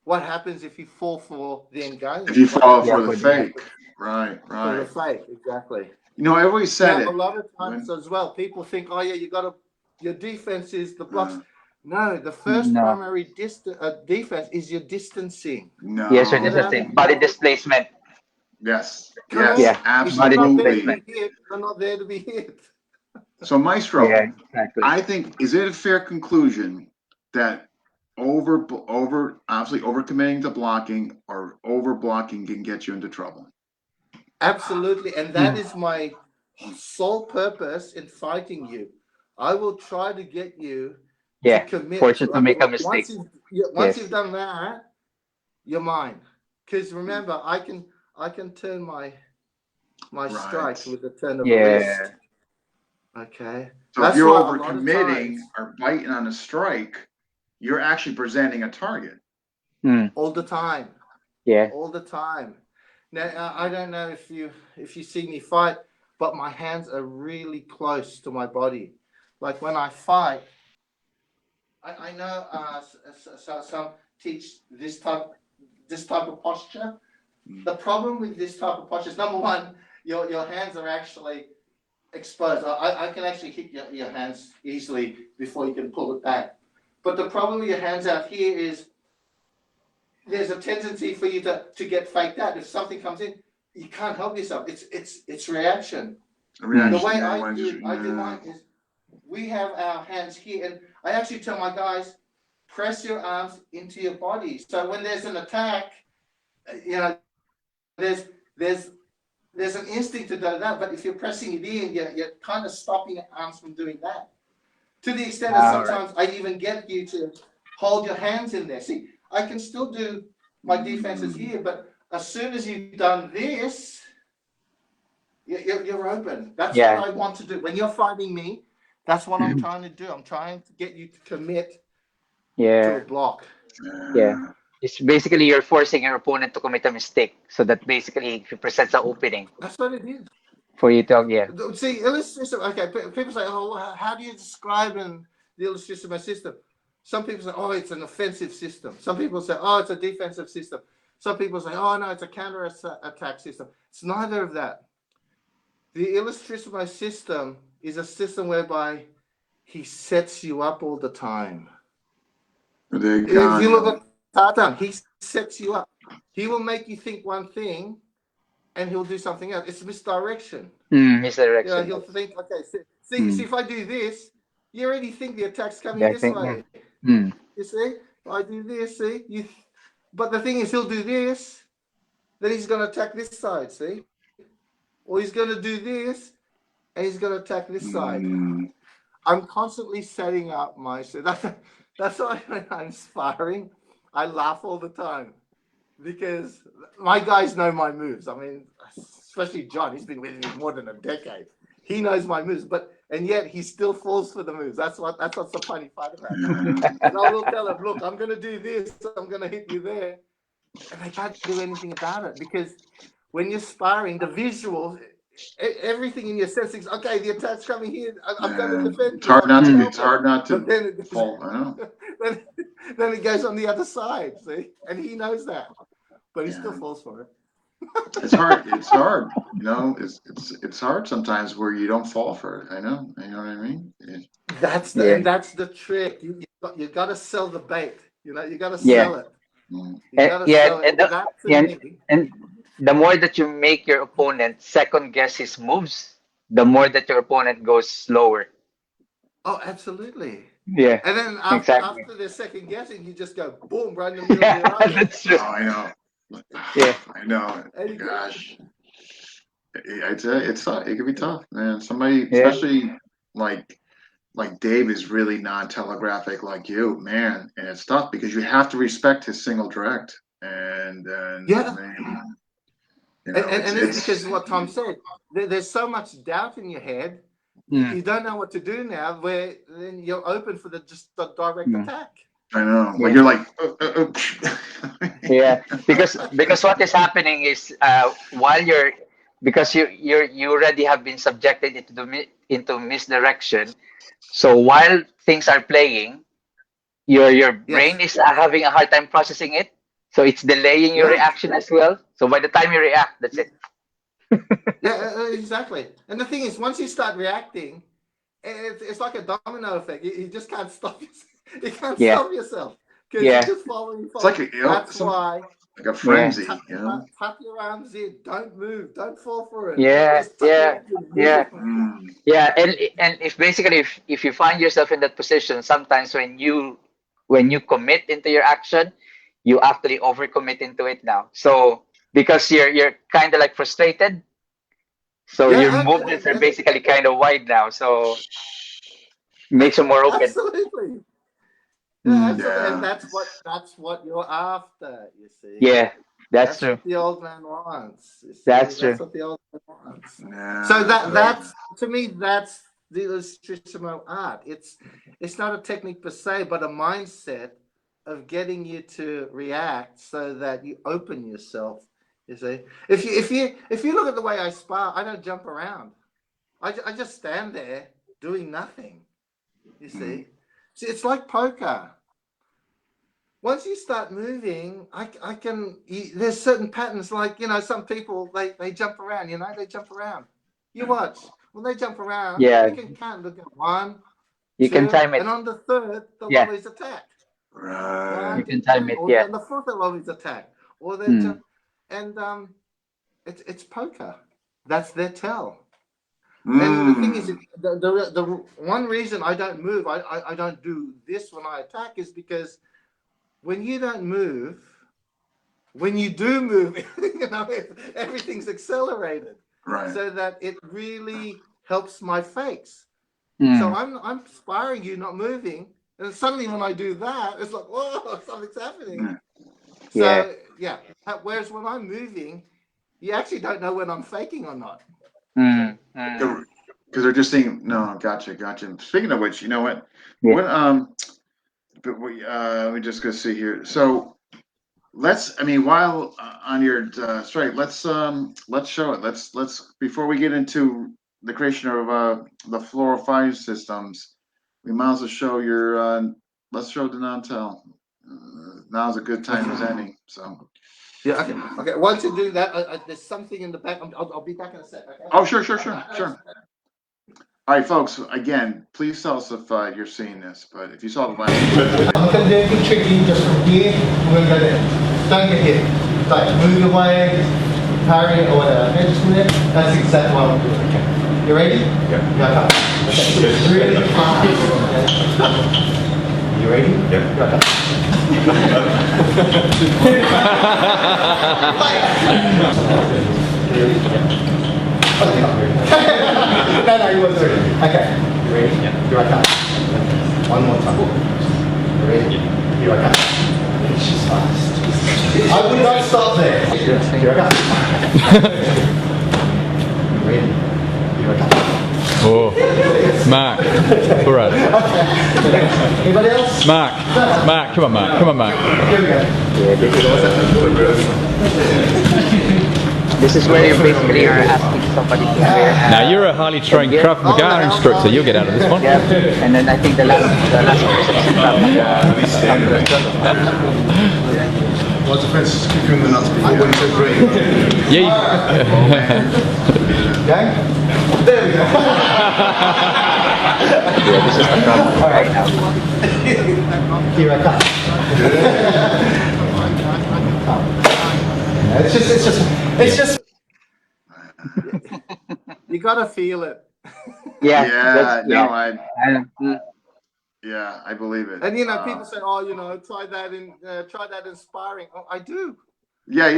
What happens if you fall for the engagement? If you fall Yeah, for the for the- fake, right, For the right. fake, exactly. You know, I always said Now, it. a lot of times as well, people think, oh yeah, your defense is the blocks. No, the first No. primary defense is your distancing. No. Yes, sir. Get This out is of body your- displacement. Yes. Correct. Yes. Yeah. If you're not there to Absolutely. be hit, you're not there to be hit. So, Maestro, Yeah, exactly. I think, is it a fair conclusion that obviously overcommitting to blocking or over blocking can get you into trouble? Absolutely, and that is my sole purpose in fighting you. I will try to get you Yeah, to commit. force you to make a mistake. Once Yes. you've done that, you're mine. Because remember, I can turn my Right. strikes with the turn of a Yeah. wrist. Okay. So That's if you're why a lot of overcommitting times- or biting on a strike, you're actually presenting a target. all the time. Yeah. All the time. Now I don't know if you see me fight, but my hands are really close to my body. Like when I fight, I know so some teach this type of posture. The problem with this type of posture is number one, your hands are actually exposed. I can actually hit your hands easily before you can pull it back. But the problem with your hands out here is there's a tendency for you to get faked out. If something comes in, you can't help yourself. It's reaction. The way I do mine is we have our hands here, and I actually tell my guys, press your arms into your body. So when there's an attack, there's an instinct to do that, but if you're pressing it in, you're kind of stopping your arms from doing that. To the extent that sometimes I even get you to hold your hands in there. See, I can still do my defenses here, but as soon as you've done this, you're open. That's what I want to do. When you're fighting me, that's what I'm trying to do. I'm trying to get you to commit to a block. Yeah. It's basically you're forcing your opponent to commit a mistake, so that basically he presents an opening That's what it is. for you to See, illustration. Okay, people say, "Oh, how do you describe the illustration system?" Some people say, "Oh, it's an offensive system." Some people say, "Oh, it's a defensive system." Some people say, "Oh, no, it's a counter-attack system." It's neither of that. The illustration system is a system whereby he sets you up all the time. If you look at Tatan, he sets you up. He will make you think one thing, and he'll do something else. It's misdirection. misdirection. He'll think, okay, see, if I do this, you already think the attack's coming this way. You see, if I do this, see, but the thing is, he'll do this, then he's going to attack this side, see, or he's going to do this, and he's going to attack this side. I'm constantly setting up my. That's why when I'm sparring, I laugh all the time because my guys know my moves. I mean, especially John, he's been with me more than a decade. He knows my moves, and yet he still falls for the moves. That's what's the funny part about it. And I will tell him, look, I'm going to do this. I'm going to hit you there, and I can't do anything about it because when you're sparring, the visuals, everything in your senses. Okay, the attack's coming here. I'm going to defend. It's hard not to. It's hard not to. But then fall. I know. then it goes on the other side. See, and he knows that, but he still falls for it. It's hard. It's hard. You know, it's hard sometimes where you don't fall for it. I know. You know what I mean? That's the trick. You got to sell the bait. You got to sell it. You got to sell it. And the more that you make your opponent second guess his moves, the more that your opponent goes slower. Oh, absolutely. Yeah. And then after the second guessing, you just go boom right in the middle Yeah, of your eye. that's true. Oh, I know. Yeah. I know. Gosh. It can be tough, man. Somebody, especially like Dave, is really non-telegraphic like you, man, and it's tough because you have to respect his single direct, and man, You know, and it's because of what Tom said. There's so much doubt in your head. You don't know what to do now. Where then you're open for the direct attack. I know. Like you're like. Yeah, because what is happening is while you're because you already have been subjected into misdirection. So while things are playing, your brain is having a hard time processing it. So it's delaying your reaction as well. So by the time you react, that's it. Yeah, exactly. And the thing is, once you start reacting, it's like a domino effect. You just can't stop. You can't stop yourself because you're just following. It's like that's why. Like a frenzy, Tuck your arms in. Don't move. Don't fall for it. Yeah, yeah. Yeah. And if basically if you find yourself in that position, sometimes when you commit into your action, you actually overcommit into it now. So because you're kind of like frustrated, so your movements are basically kind of wide now. So makes you more open. Absolutely. Yeah, absolutely. And that's what you're after, you see. Yeah, that's true. What the old man wants. That's true. That's what the old man wants. So that's to me, that's the illustration art. It's not a technique per se, but a mindset of getting you to react so that you open yourself. You see, if you look at the way I spar, I don't jump around. I just stand there doing nothing. You see, it's like poker. Once you start moving, I can. There's certain patterns, like some people they jump around. They jump around. You watch when they jump around. Yeah. You can count. Look at 1, You 2, can time it. and on the third, they'll always attack. Right. You can time it. Or Yeah. on the fourth, they'll always attack. Or they jump, and it's poker. That's their tell. And the thing is, the one reason I don't move, I don't do this when I attack is because when you don't move, when you do move, everything's accelerated. Right. So that it really helps my fakes. So I'm sparring you, not moving, and suddenly when I do that, it's like, whoa, something's happening. So yeah. Whereas when I'm moving, you actually don't know when I'm faking or not. Because they're just saying, no, gotcha. Speaking of which, you know what? But we just go see here. So while on your strike, let's show it. Let's before we get into the creation of the Floro Fighting Systems, we might as well show your. Let's show the non-tel. Now's a good time as any. So. Yeah. Okay. Once you do that, there's something in the back. I'll be back in a sec. Okay? Oh, sure. All right, folks. Again, please tell us if you're seeing this. But if you saw the last, I'm going to do anything tricky. Just from here, I'm going to go there. Don't get hit. Like move your way, parry it or whatever. Okay, just from there. That's exactly what I'm doing. Okay. You ready? Yeah. Okay. Really fast. You ready? Yeah. No, you wasn't ready. Okay. You ready? Yeah. Here I come. One more time. You ready? Here I come. It's just fast. I would not stop there. Here I come. You ready? Here I come. Oh, Mark. All right. Anybody else? Mark, come on, Mark. Here we go. This is where you basically are asking somebody to wear. Now you're a highly trained Krav Maga instructor. You'll get out of this one. Yeah, and then I think the last What's the fence is kicking the nuts before when you said green? Yeah. Okay? There we go. Yeah, this is the problem right now. Here I come. It's just. You gotta feel it. Yeah. I believe it. And people say, "Oh, try that in sparring." Oh, I do. Yeah.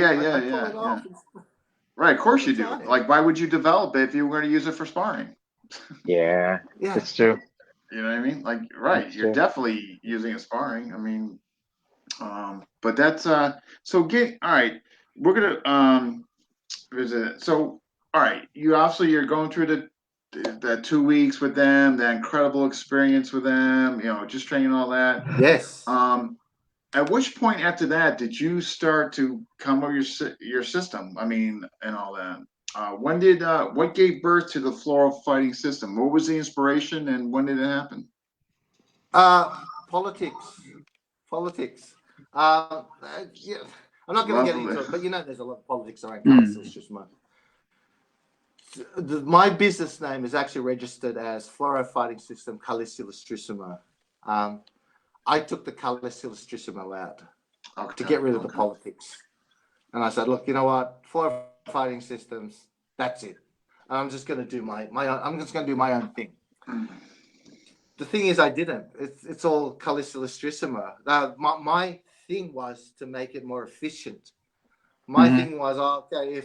Right, of course you do. Like, why would you develop it if you were going to use it for sparring? Yeah, that's true. You know what I mean? Like, right, that's you're definitely using it sparring. I mean, but that's so all right. We're gonna visit. So, all right, you're going through the 2 weeks with them, that incredible experience with them, just training all that. Yes. At which point after that did you start to come up your system? I mean, and all that. What gave birth to the Floro Fighting System? What was the inspiration, and when did it happen? Politics. Yeah, I'm not going to get into it, but there's a lot of politics around color system. My business name is actually registered as Floro Fighting System Collis Illustrissimo. I took the Collis Illustrissimo out to get rid of the politics. And I said, look, you know what? Floro Fighting Systems, that's it. And I'm just going to do my own. I'm just going to do my own thing. The thing is, I didn't. It's all Collis Illustrissimo. My thing was to make it more efficient. My thing was, okay,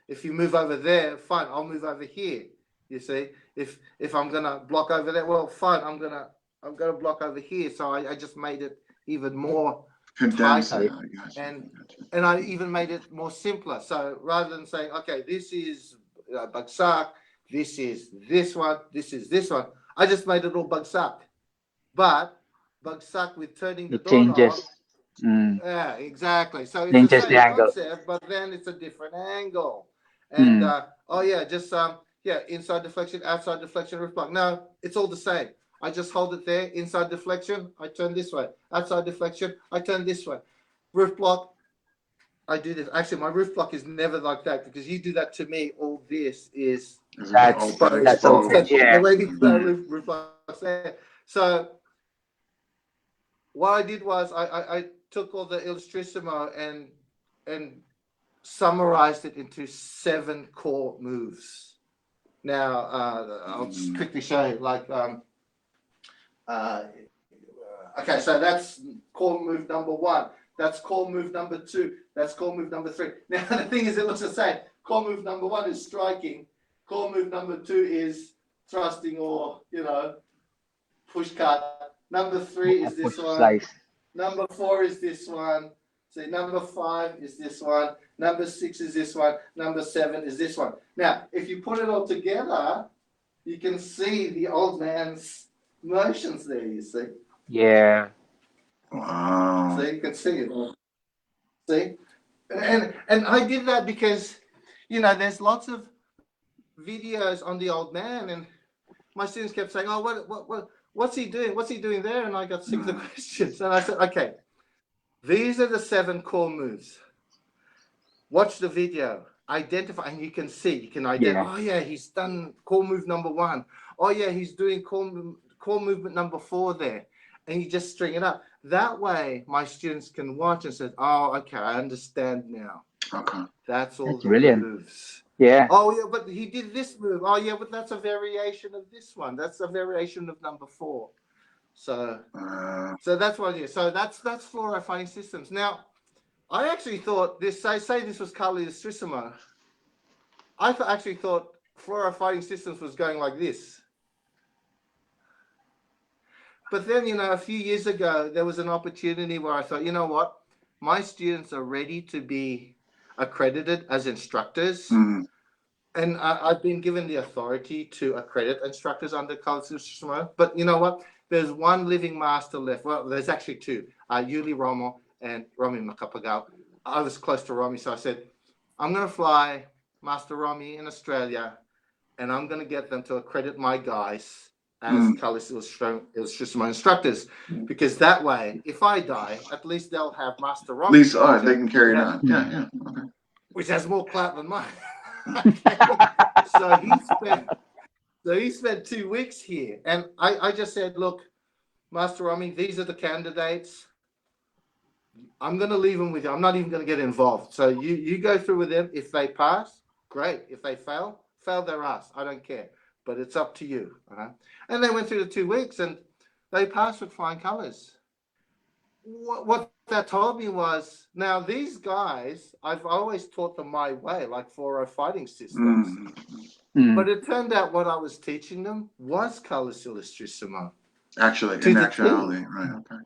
if you move over there, fine, I'll move over here. You see, if I'm gonna block over there, well, fine, I'm gonna block over here. So I just made it even more tighter, and I even made it more simpler. So rather than saying, okay, this is Bagsak, this is this one, this is this one, I just made it all Bagsak, but Bagsak with turning the doorknob. Yeah, exactly. So it's the same concept, but then it's a different angle. And inside deflection, outside deflection, roof block. No, it's all the same. I just hold it there. Inside deflection, I turn this way. Outside deflection, I turn this way. Roof block, I do this. Actually, my roof block is never like that, because you do that to me. All this is that's open. Yeah. The way the roof block's there. So what I did was I took all the Illustrissimo and summarized it into 7 core moves. Now I'll just quickly show you. Okay, so that's core move number 1. That's core move number 2. That's core move number 3. Now the thing is, it looks the same. Core move number 1 is striking. Core move number 2 is thrusting, or push cut. Number 3 is this one. Slice. Number 4 is this one. See, number 5 is this one. Number 6 is this one. Number 7 is this one. Now, if you put it all together, you can see the old man's motions there, you see. Yeah. Wow. So you can see it. See? And I did that because, there's lots of videos on the old man, and my students kept saying, oh, what's he doing? What's he doing there? And I got sick of the questions. And I said, okay, these are the 7 core moves. Watch the video. Identify, and you can see, you can identify, oh yeah, he's done core move number 1. Oh yeah, he's doing core movement number 4 there. And you just string it up. That way, my students can watch and say, oh, okay, I understand now. Okay. That's all the brilliant. moves. Yeah. Oh yeah, but he did this move. Oh yeah, but that's a variation of this one. That's a variation of number 4. So that's what it is. So that's Floro Fighting Systems. Now, I actually thought this. Say this was Collis Illustrissimo. I actually thought Floro Fighting Systems was going like this. But then, a few years ago, there was an opportunity where I thought, you know what? My students are ready to be accredited as instructors. And I've been given the authority to accredit instructors under Collis Illustrissimo. But you know what? There's one living master left. Well, there's actually 2, Yuli Romo and Romy Makapagal. I was close to Romy, so I said, I'm going to fly Master Romy in Australia, and I'm going to get them to accredit my guys as Collis Illustrissimo instructors, because that way, if I die, at least they'll have Master Romy. At least they can carry it on. Yeah. Okay. Which has more clout than mine. So he spent 2 weeks here, and I just said, look, Master Romy, these are the candidates. I'm going to leave them with you. I'm not even going to get involved. So you go through with them. If they pass, great. If they fail their ass. I don't care. But it's up to you. And they went through the 2 weeks, and they passed with flying colors. What that told me was, now these guys, I've always taught them my way, like Floro Fighting Systems. But it turned out what I was teaching them was Collis Illustrissimo. Actually, in actuality, right? Okay.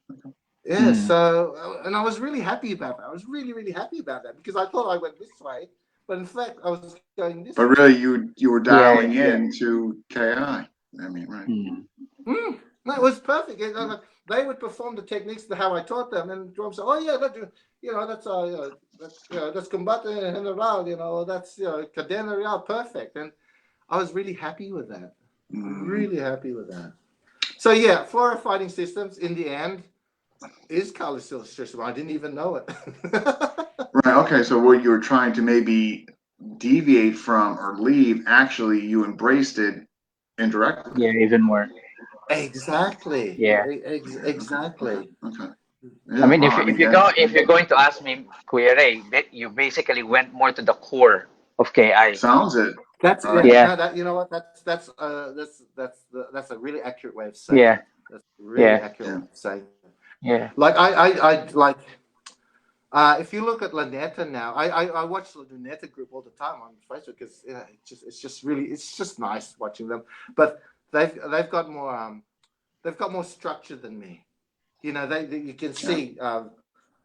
Yeah. So, and I was really happy about that. I was really, really happy about that, because I thought I went this way, But in fact, I was going this. But really, you were dialing Yeah. in to KI. I mean, right? No, it was perfect. They would perform the techniques how I taught them, and Jerome said, "Oh yeah, that's combate general, that's cadena real, perfect." And I was really happy with that. Really happy with that. So yeah, Floro Fighting Systems in the end is color illustration. I didn't even know it. Right. Okay. So what you were trying to maybe deviate from or leave, actually, you embraced it indirectly. Yeah, even more. Exactly. Yeah. Exactly. Okay. I mean, wow, if you're going to ask me, Kuya Ray, you basically went more to the core of KI. sounds it. That's Yeah. No, you know what? That's a really accurate way of saying. Yeah. It. That's really Yeah. accurate way of saying. It. Yeah. Like I like. If you look at Lanetta now, I watch the Lanetta group all the time on Facebook because it's just nice watching them. But they've got more structure than me. You can see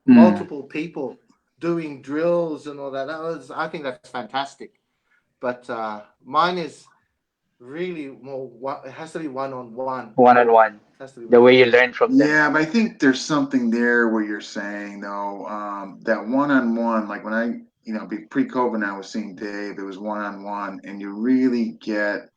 multiple people doing drills and all that. I think that's fantastic. But mine is really more. It has to be one-on-one. One-on-one. The way you learn from them. Yeah, but I think there's something there where you're saying though, that one-on-one, like when I, pre-COVID, I was seeing Dave, it was one-on-one, and you really get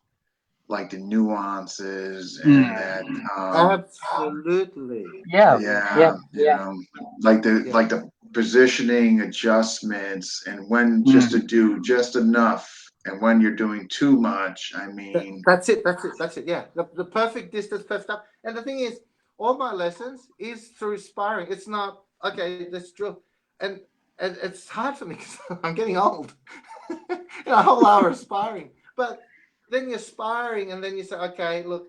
like the nuances and that, Absolutely. Yeah. yeah, Yeah. like the positioning adjustments and when just to do just enough and when you're doing too much. I mean, That's it. Yeah, the perfect distance, perfect stuff. And the thing is, all my lessons is through sparring. It's not okay. Let's drill, and it's hard for me because I'm getting old. A whole hour of sparring, but then you're sparring, and then you say, okay, look,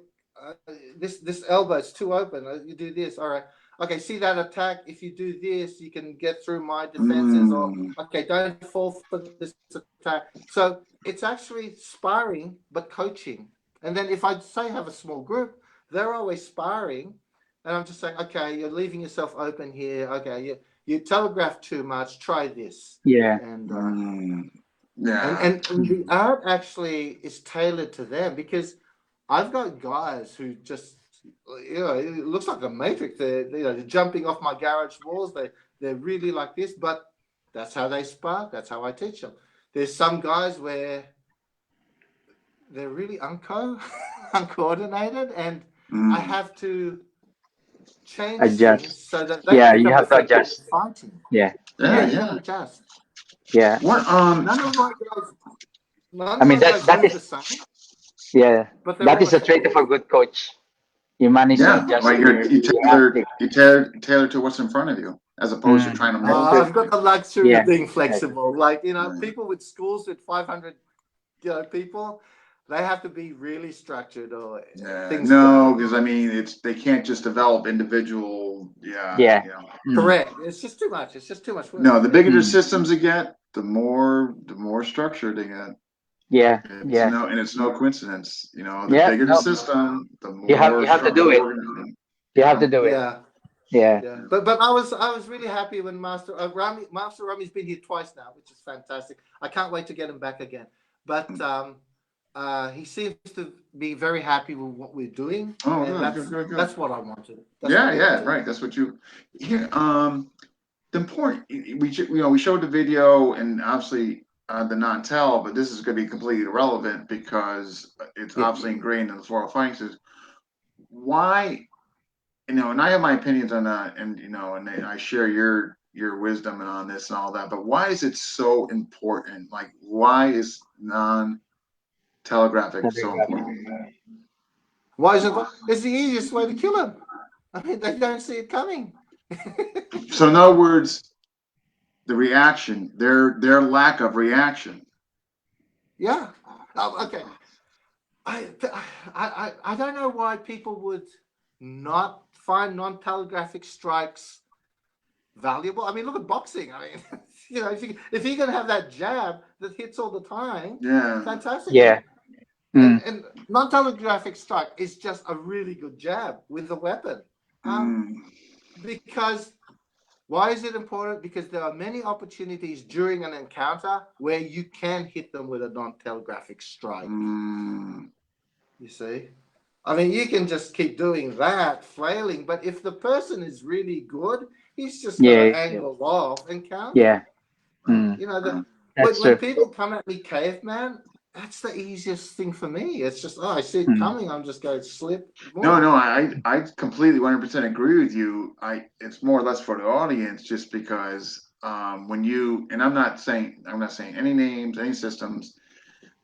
this elbow is too open. You do this, all right. Okay, see that attack. If you do this, you can get through my defenses. Or okay, don't fall for this attack. So it's actually sparring, but coaching. And then if I say have a small group, they're always sparring, and I'm just saying, okay, you're leaving yourself open here. Okay, you telegraph too much. Try this. Yeah. And yeah, and the art actually is tailored to them because I've got guys who just, it looks like a matrix. They're jumping off my garage walls. They're really like this, but that's how they spar. That's how I teach them. There's some guys where they're really uncoordinated, and I have to change Adjust. things so that they Yeah, become you have to effective adjust. fighting. Yeah. You have to adjust. Yeah. what None of my guys. I mean, that is the same. Yeah. But That is a trait of a good coach. You manage to adjust. like you tailor to what's in front of you as opposed to trying to mold I've got the luxury of being flexible. Like, people with schools with 500 people, they have to be really structured or things. No, because I mean, they can't just develop individual. Correct. It's just too much. It's just too much work. No, the bigger the systems they get, the more structured they get. Yeah. And it's no coincidence. The bigger the system, the more you have to do it. You have to do it. Yeah. But I was really happy when Master Rami's been here twice now, which is fantastic. I can't wait to get him back again. But he seems to be very happy with what we're doing. Oh, good. That's what I wanted. Right. That's what you. Here, the important. We showed the video and obviously the non-tel, but this is going to be completely irrelevant because it's obviously ingrained in the Floro Fighting Systems. Why? And I have my opinions on that, and and I share your wisdom and on this and all that. But why is it so important? Like, why is non-telegraphic so important? Why is it? It's the easiest way to kill him. I mean, they don't see it coming. So, in other words, the reaction, their lack of reaction. Yeah. Okay. I don't know why people would not find non-telegraphic strikes valuable. I mean, look at boxing. I mean, if you can have that jab that hits all the time, fantastic. Yeah. And non-telegraphic strike is just a really good jab with the weapon, because Why is it important? Because there are many opportunities during an encounter where you can hit them with a non-telegraphic strike. You see? I mean, you can just keep doing that, flailing, but if the person is really good, he's just going to angle off and counter. Yeah. You know, That's when true. people come at me caveman, that's the easiest thing for me. It's just, I see it coming, I'm just going to slip more. No, I completely 100% agree with you. It's more or less for the audience, just because when you, and I'm not saying any names, any systems,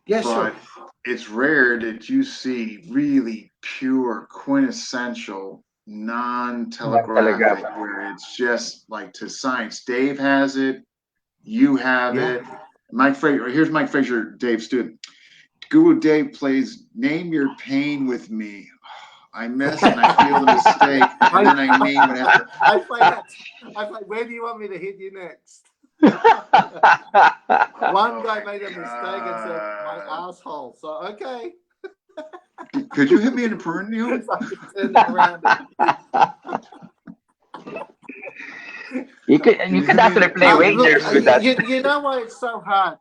Yeah, but sure. it's rare that you see really pure quintessential non-telegraphic where it's just like to science. Dave has it, you have it. Mike Fraser, here's Mike Fraser, Dave's student. Guru Dave plays Name Your Pain with Me. I miss and I feel the mistake, and then I name it after. I play that. I play, where do you want me to hit you next? One guy made a mistake and said, my asshole. So, okay. Could you hit me in the perennial? So I turned it around. You could actually play wagers with that. You know why it's so hard?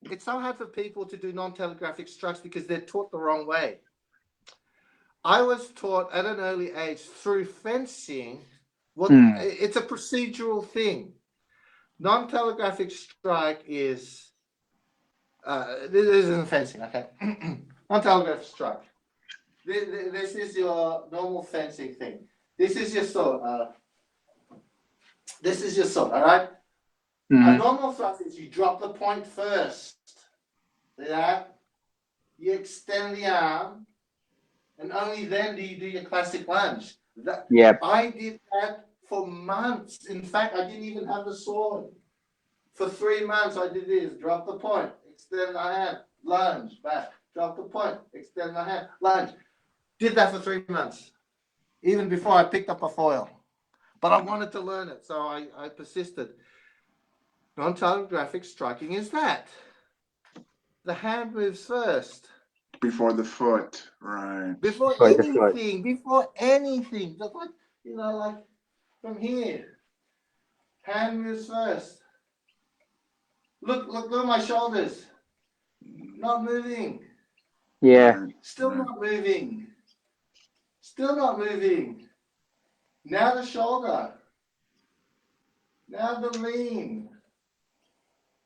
It's so hard for people to do non-telegraphic strikes because they're taught the wrong way. I was taught at an early age through fencing. It's a procedural thing. Non-telegraphic strike is this isn't fencing, okay? Non-telegraphic strike. This is your normal fencing thing. This is your sword. This is your sword, all right? A normal thrust is you drop the point first. See that? You extend the arm, and only then do you do your classic lunge. I did that for months. In fact, I didn't even have the sword. For 3 months, I did this. Drop the point, extend my hand, lunge, back. Drop the point, extend my hand, lunge. Did that for 3 months, even before I picked up a foil. But I wanted to learn it, so I persisted. Non-telegraphic striking is that. The hand moves first. Before the foot, right. Before anything. Just like, like from here. Hand moves first. Look at my shoulders. Not moving. Yeah. Still not moving. Still not moving. Now the shoulder. Now the lean.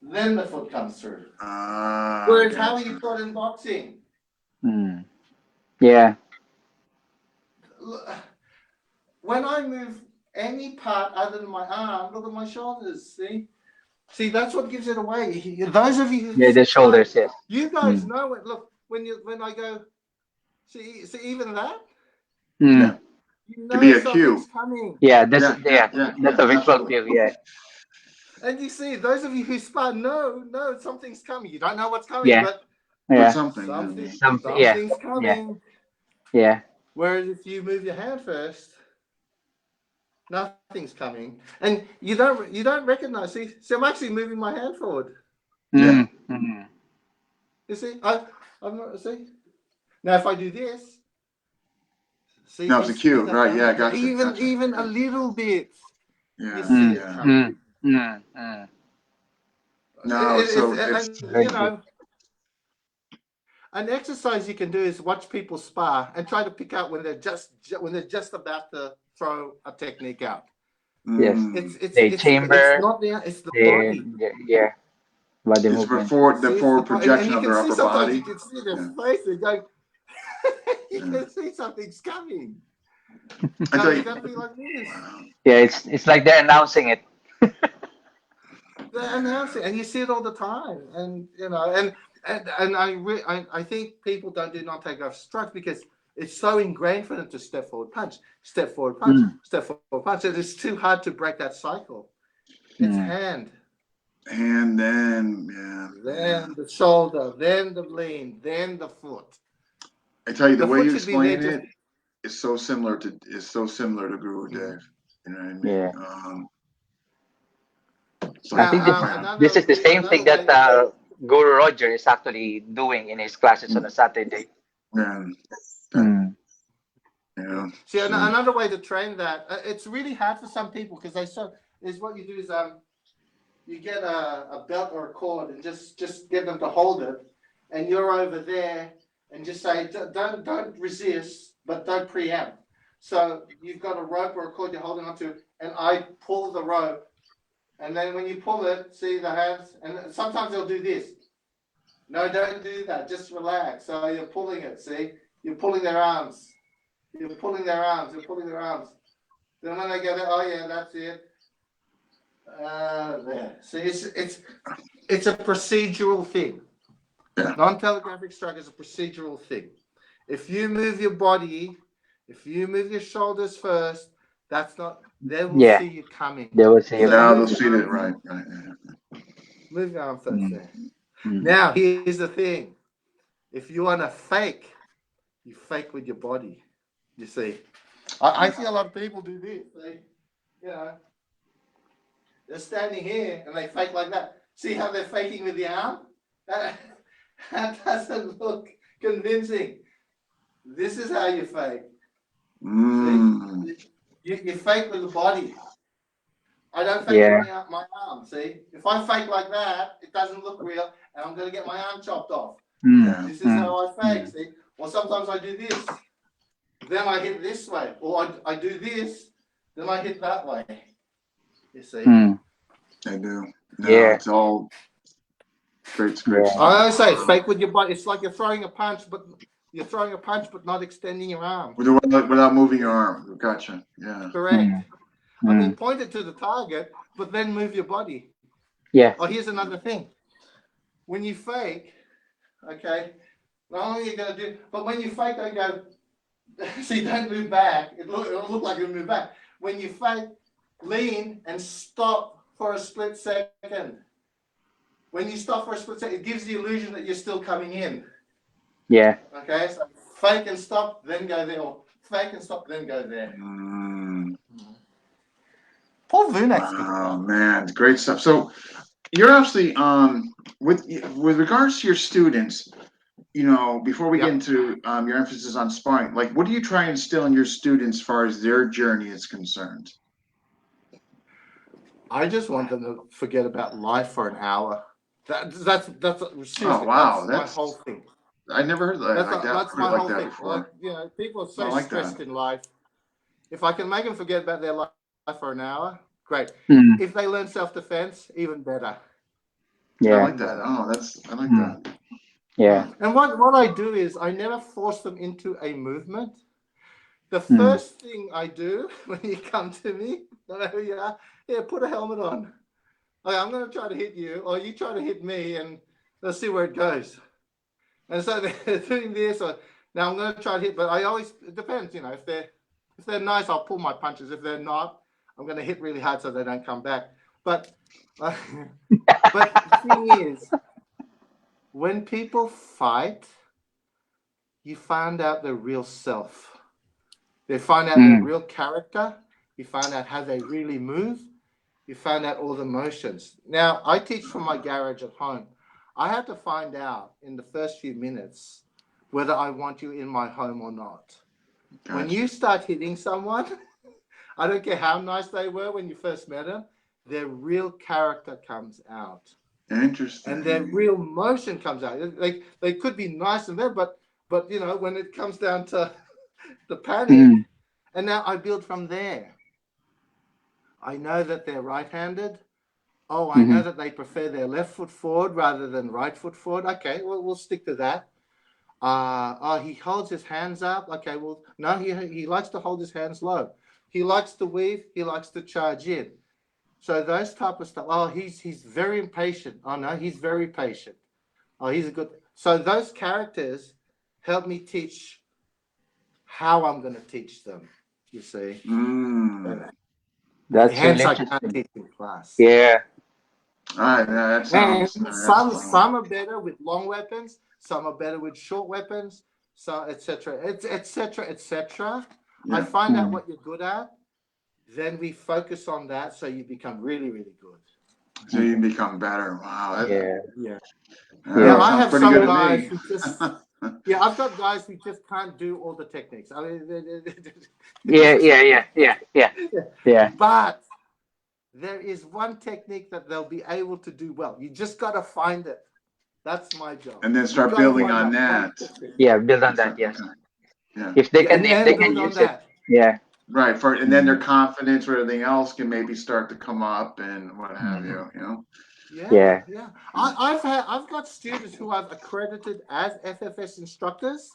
Then the foot comes through. Whereas how are you taught in boxing? Yeah. When I move any part other than my arm, look at my shoulders. See, that's what gives it away. Those of you who the shoulders, yes. You guys know it. Look, when I go, see even that. Yeah. You know to be a something's cue. coming. Yeah, that's a visual cue. Yeah. And you see, those of you who spar, no, something's coming. You don't know what's coming, but something's coming. Yeah. Whereas if you move your hand first, nothing's coming, and you don't recognize. See, I'm actually moving my hand forward. Yeah. You see, I'm not. See, now if I do this, see, no, it's a cue, right? Yeah, gotcha. Even a little bit. Yeah. You see it coming. No, so it's an exercise you can do is watch people spar and try to pick out when they're just about to throw a technique out. Yes. It's chamber. It's not it's the body. Yeah. Body it's movement. before the forward projection of their upper body. You can see their face. They're going. You can see something's coming. I tell you. Like this. Yeah, it's like they're announcing it. They're announcing, and you see it all the time, and I think people don't do non-telegraphic strikes because it's so ingrained for them to step forward, punch, step forward, punch, step forward, punch. It is too hard to break that cycle. It's hand. And then the shoulder, then the lean, then the foot. I tell you, the way you explain it is so similar to Guru Dave. You know what I mean? Yeah. So I think this is the same thing that Guru Roger is actually doing in his classes on a Saturday. Yeah. Yeah. See, another way to train that, it's really hard for some people because what you do is you get a belt or a cord and just get them to hold it, and you're over there and just say don't resist, but don't preempt. So you've got a rope or a cord you're holding onto, and I pull the rope, and then when you pull it, see the hands, and sometimes they'll do this. No, don't do that. Just relax. So you're pulling it. See, you're pulling their arms. You're pulling their arms. You're pulling their arms. Then when they go there, oh yeah, that's it. There. See, it's a procedural thing. Yeah. Non-telegraphic strike is a procedural thing. If you move your body, if you move your shoulders first, that's not. They will see you coming. They will see you. Now they'll see that, right. Move your arm first there. Now, here's the thing. If you want to fake, you fake with your body. You see. I see a lot of people do this. They're standing here and they fake like that. See how they're faking with the arm? That doesn't look convincing. This is how you fake. You fake with the body. I don't fake with my arm. See, if I fake like that, it doesn't look real, and I'm going to get my arm chopped off. This is how I fake. See, or sometimes I do this, then I hit this way, or I do this, then I hit that way. You see? I do. No, it's all great. I always say fake with your body. It's like you're throwing a punch, but not extending your arm. Without moving your arm. Gotcha. Yeah. Correct. I mean, point it to the target, but then move your body. Yeah. Oh, here's another thing. When you fake, okay, not only are you going to do, but when you fake, don't go, see, don't move back. It'll look like you move back. When you fake, lean and stop for a split second. When you stop for a split second, it gives the illusion that you're still coming in. Yeah. Okay, so fake and stop, then go there, or fake and stop, then go there. Paul Vunak's good. Oh man, great stuff. So you're actually with regards to your students, before we get into your emphasis on sparring, like what do you try and instill in your students as far as their journey is concerned? I just want them to forget about life for an hour. That's Oh wow, that's my whole thing. I never heard that. That's my whole thing. Like, people are so stressed in life. If I can make them forget about their life for an hour, great. If they learn self-defense, even better. Yeah. I like that. Oh, I like that. Yeah. And what I do is I never force them into a movement. The first thing I do when you come to me, wherever you are, put a helmet on. Okay, I'm going to try to hit you, or you try to hit me, and let's see where it goes. And so they're doing this, or now I'm going to try to hit, but it depends, if they're nice, I'll pull my punches. If they're not, I'm going to hit really hard so they don't come back. But but the thing is, when people fight, you find out their real self. They find out their real character. You find out how they really move. You find out all the motions. Now, I teach from my garage at home. I have to find out in the first few minutes whether I want you in my home or not. Gotcha. When you start hitting someone, I don't care how nice they were when you first met them, their real character comes out. Interesting. And their real motion comes out. They could be nice and there, but when it comes down to the panic, and now I build from there. I know that they're right-handed. Oh, I know that they prefer their left foot forward rather than right foot forward. Okay, well, we'll stick to that. He holds his hands up. Okay, well, no, he likes to hold his hands low. He likes to weave. He likes to charge in. So those type of stuff. Oh, he's very impatient. Oh, no, he's very patient. Oh, he's a good. So those characters help me teach how I'm going to teach them, you see. That's hence really I can't teach in class. Yeah. All right, that sounds, some are better with long weapons, some are better with short weapons, so etc. I find out what you're good at, then we focus on that so you become really, really good. So you become better. Wow. Yeah. I have some guys who Yeah, I've got guys who just can't do all the techniques. I mean, Yeah. but there is one technique that they'll be able to do well. You just got to find it. That's my job. And then You start gotta building find on one that. technique. Yeah, build on that. Okay. Yes. Yeah. If they Yeah, can, if they can build on use it. that. Yeah. Right. And then their confidence or everything else can maybe start to come up and what have you, you know? Yeah. Yeah. I've got students who I've accredited as FFS instructors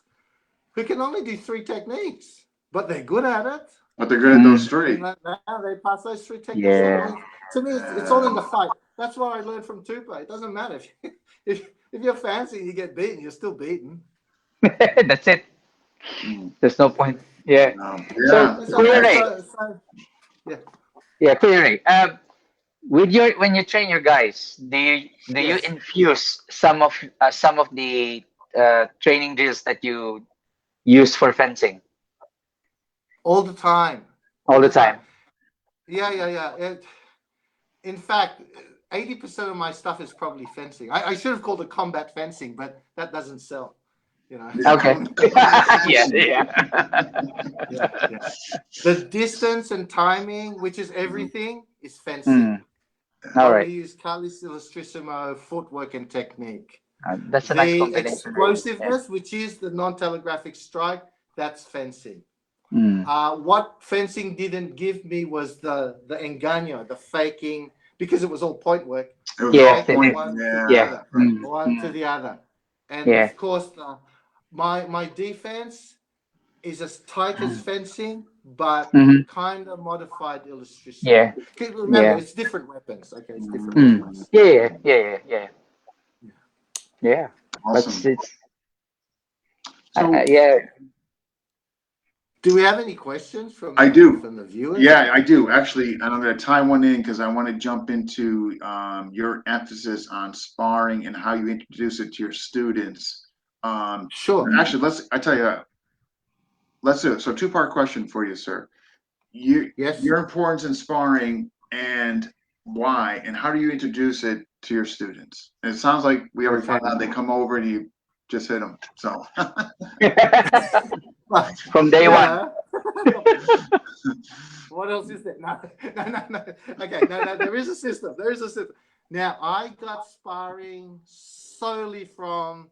who can only do 3 techniques, but they're good at it. But they're good at those three. And now they pass those 3 techniques. Yeah. To me, it's all in the fight. That's what I learned from Tupa. It doesn't matter if you're fancy and you get beaten, you're still beaten. That's it. There's no point. Yeah. Yeah. So, Ray. Yeah, Ray. When you train your guys, do you Yes. infuse some of the training drills that you use for fencing All the time. all the time? Yeah. In fact, 80% of my stuff is probably fencing. I should have called it combat fencing, but that doesn't sell. You know. Okay. Yeah. Yeah. The distance and timing, which is everything, is fencing. All We right. use Calis Illustrissimo footwork and technique. That's a nice The combination. explosiveness, which is the non-telegraphic strike, that's fencing. Yeah. What fencing didn't give me was the engaño, the faking, because it was all point work. It was Yeah. all point. One Yeah. to the other, one to the other. And Yeah. of course, my defense is as tight as fencing, but kind of modified illustration. Yeah. Remember, it's different weapons. Okay, it's different weapons. Yeah. Awesome. So, yeah. Do we have any questions from I do. from the viewers? Yeah, I do actually, and I'm going to tie one in because I want to jump into your emphasis on sparring and how you introduce it to your students. Sure. Actually, let's do it. So 2-part question for you, sir. Yes. Your importance in sparring and why, and how do you introduce it to your students? And it sounds like we already found out they come over and you just hit them. So From day one. What else is there? No. Okay, no. There is a system. Now, I got sparring solely from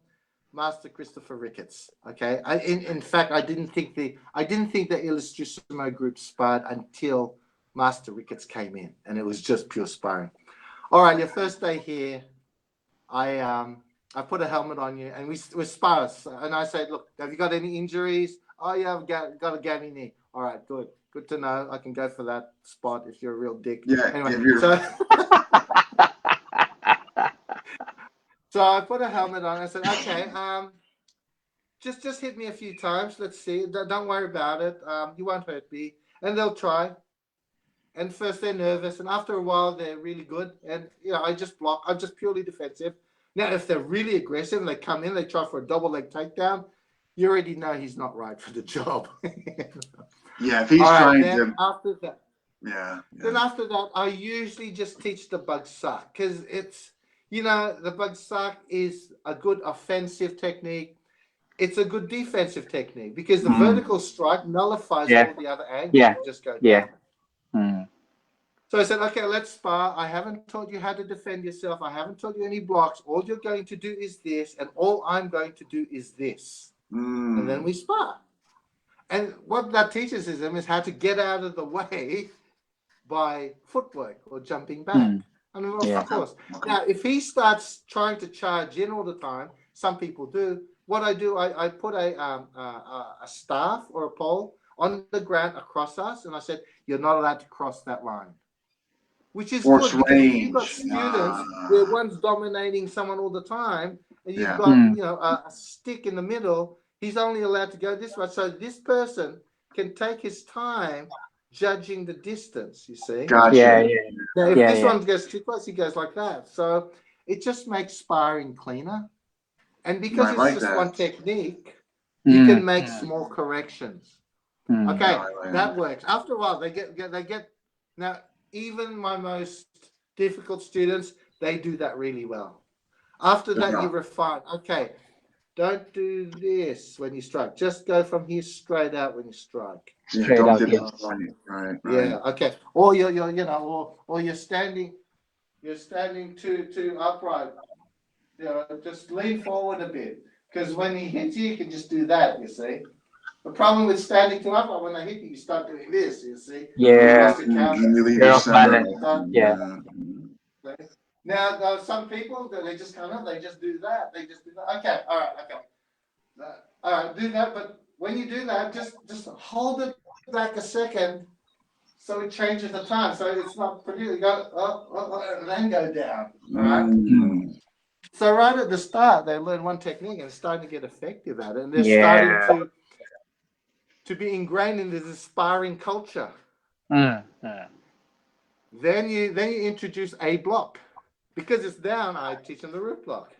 Master Christopher Ricketts. Okay, in fact, I didn't think the Illustrissimo group sparred until Master Ricketts came in, and it was just pure sparring. All right, your first day here, I put a helmet on you, and we spar. And I said, look, have you got any injuries? Oh yeah, I've got a gammy knee. All right, good to know. I can go for that spot if you're a real dick. yeah. Anyway, If you're, so I put a helmet on. I said, okay, just hit me a few times. Let's see. Don't worry about it. You won't hurt me. And they'll try. And first they're nervous, and after a while they're really good. And I just block. I'm just purely defensive. Now, if they're really aggressive and they come in, they try for a double leg takedown. You already know he's not right for the job. yeah, if he's Right, trying to. after that. Yeah. Then after that, I usually just teach the bug suck because it's, the bug suck is a good offensive technique. It's a good defensive technique because the vertical strike nullifies all the other angles. Yeah. You just go Yeah. So I said, okay, let's spar. I haven't taught you how to defend yourself. I haven't taught you any blocks. All you're going to do is this, and all I'm going to do is this. And then we spar. And what that teaches them is how to get out of the way by footwork or jumping back. I mean, of course. Now, if he starts trying to charge in all the time, some people do. What I do, I put a staff or a pole on the ground across us, and I said, you're not allowed to cross that line. Which is Force good because if you've got range. students where one's dominating someone all the time, and you've got a stick in the middle, he's only allowed to go this way. So this person can take his time judging the distance, you see. Gotcha. Yeah. Now, if this one goes too close, he goes like that. So it just makes sparring cleaner. And because it's like just that. one technique, you can make small corrections. Okay, like that works. After a while, they get now. Even my most difficult students, they do that really well. After that, you refine. Okay, don't do this when you strike. Just go from here straight out when you strike. Yeah, Straight don't out, get yes. right. Yeah, okay. Or you're you know, or you're standing too upright. You know, just lean forward a bit. Because when he hits you, you can just do that, you see. The problem with standing too upright, when they hit you, you start doing this, you see. Yeah. Wants to counter. You leave You're your off center. balance. Yeah. Now, some people, they just come up, they just do that. They just do that. Okay, all right, okay. All right, do that. But when you do that, just hold it back a second so it changes the time. So it's not pretty. You go up, and then go down. All right. Mm. So right at the start, they learn one technique and it's starting to get effective at it. And they're Yeah. starting to be ingrained into the sparring culture. Mm. Then you introduce a block. Because it's down, I teach them the root block.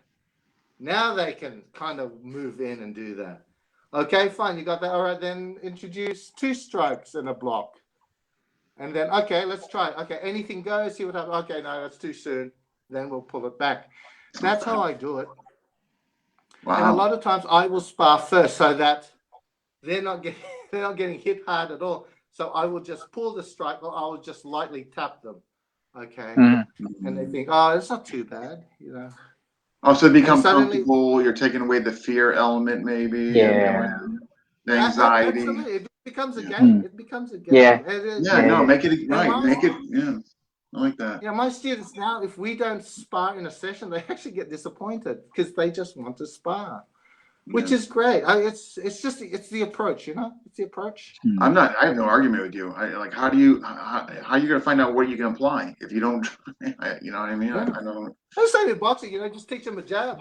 Now they can kind of move in and do that. Okay, fine, you got that. All right, then introduce 2 strikes and a block. And then, okay, let's try it. Okay, anything goes, see what happens. Okay, no, that's too soon. Then we'll pull it back. That's how I do it. Wow. And a lot of times I will spar first so that they're not getting hit hard at all. So I will just pull the strike or I will just lightly tap them. Okay. And they think, oh, it's not too bad, you know. Oh, so they become suddenly- comfortable. You're taking away the fear element, maybe. Yeah. The anxiety. Absolutely. It becomes a game. It becomes a game. Yeah. No, make it right. my- Make it, I like that. Yeah, my students now, if we don't spar in a session, they actually get disappointed because they just want to spar, which is great. It's the approach, you know. It's the approach. I have no argument with you. How are you going to find out what you can apply if you don't, you know what I mean? Yeah. I don't. I'm saying in boxing, you know, just teach them a jab.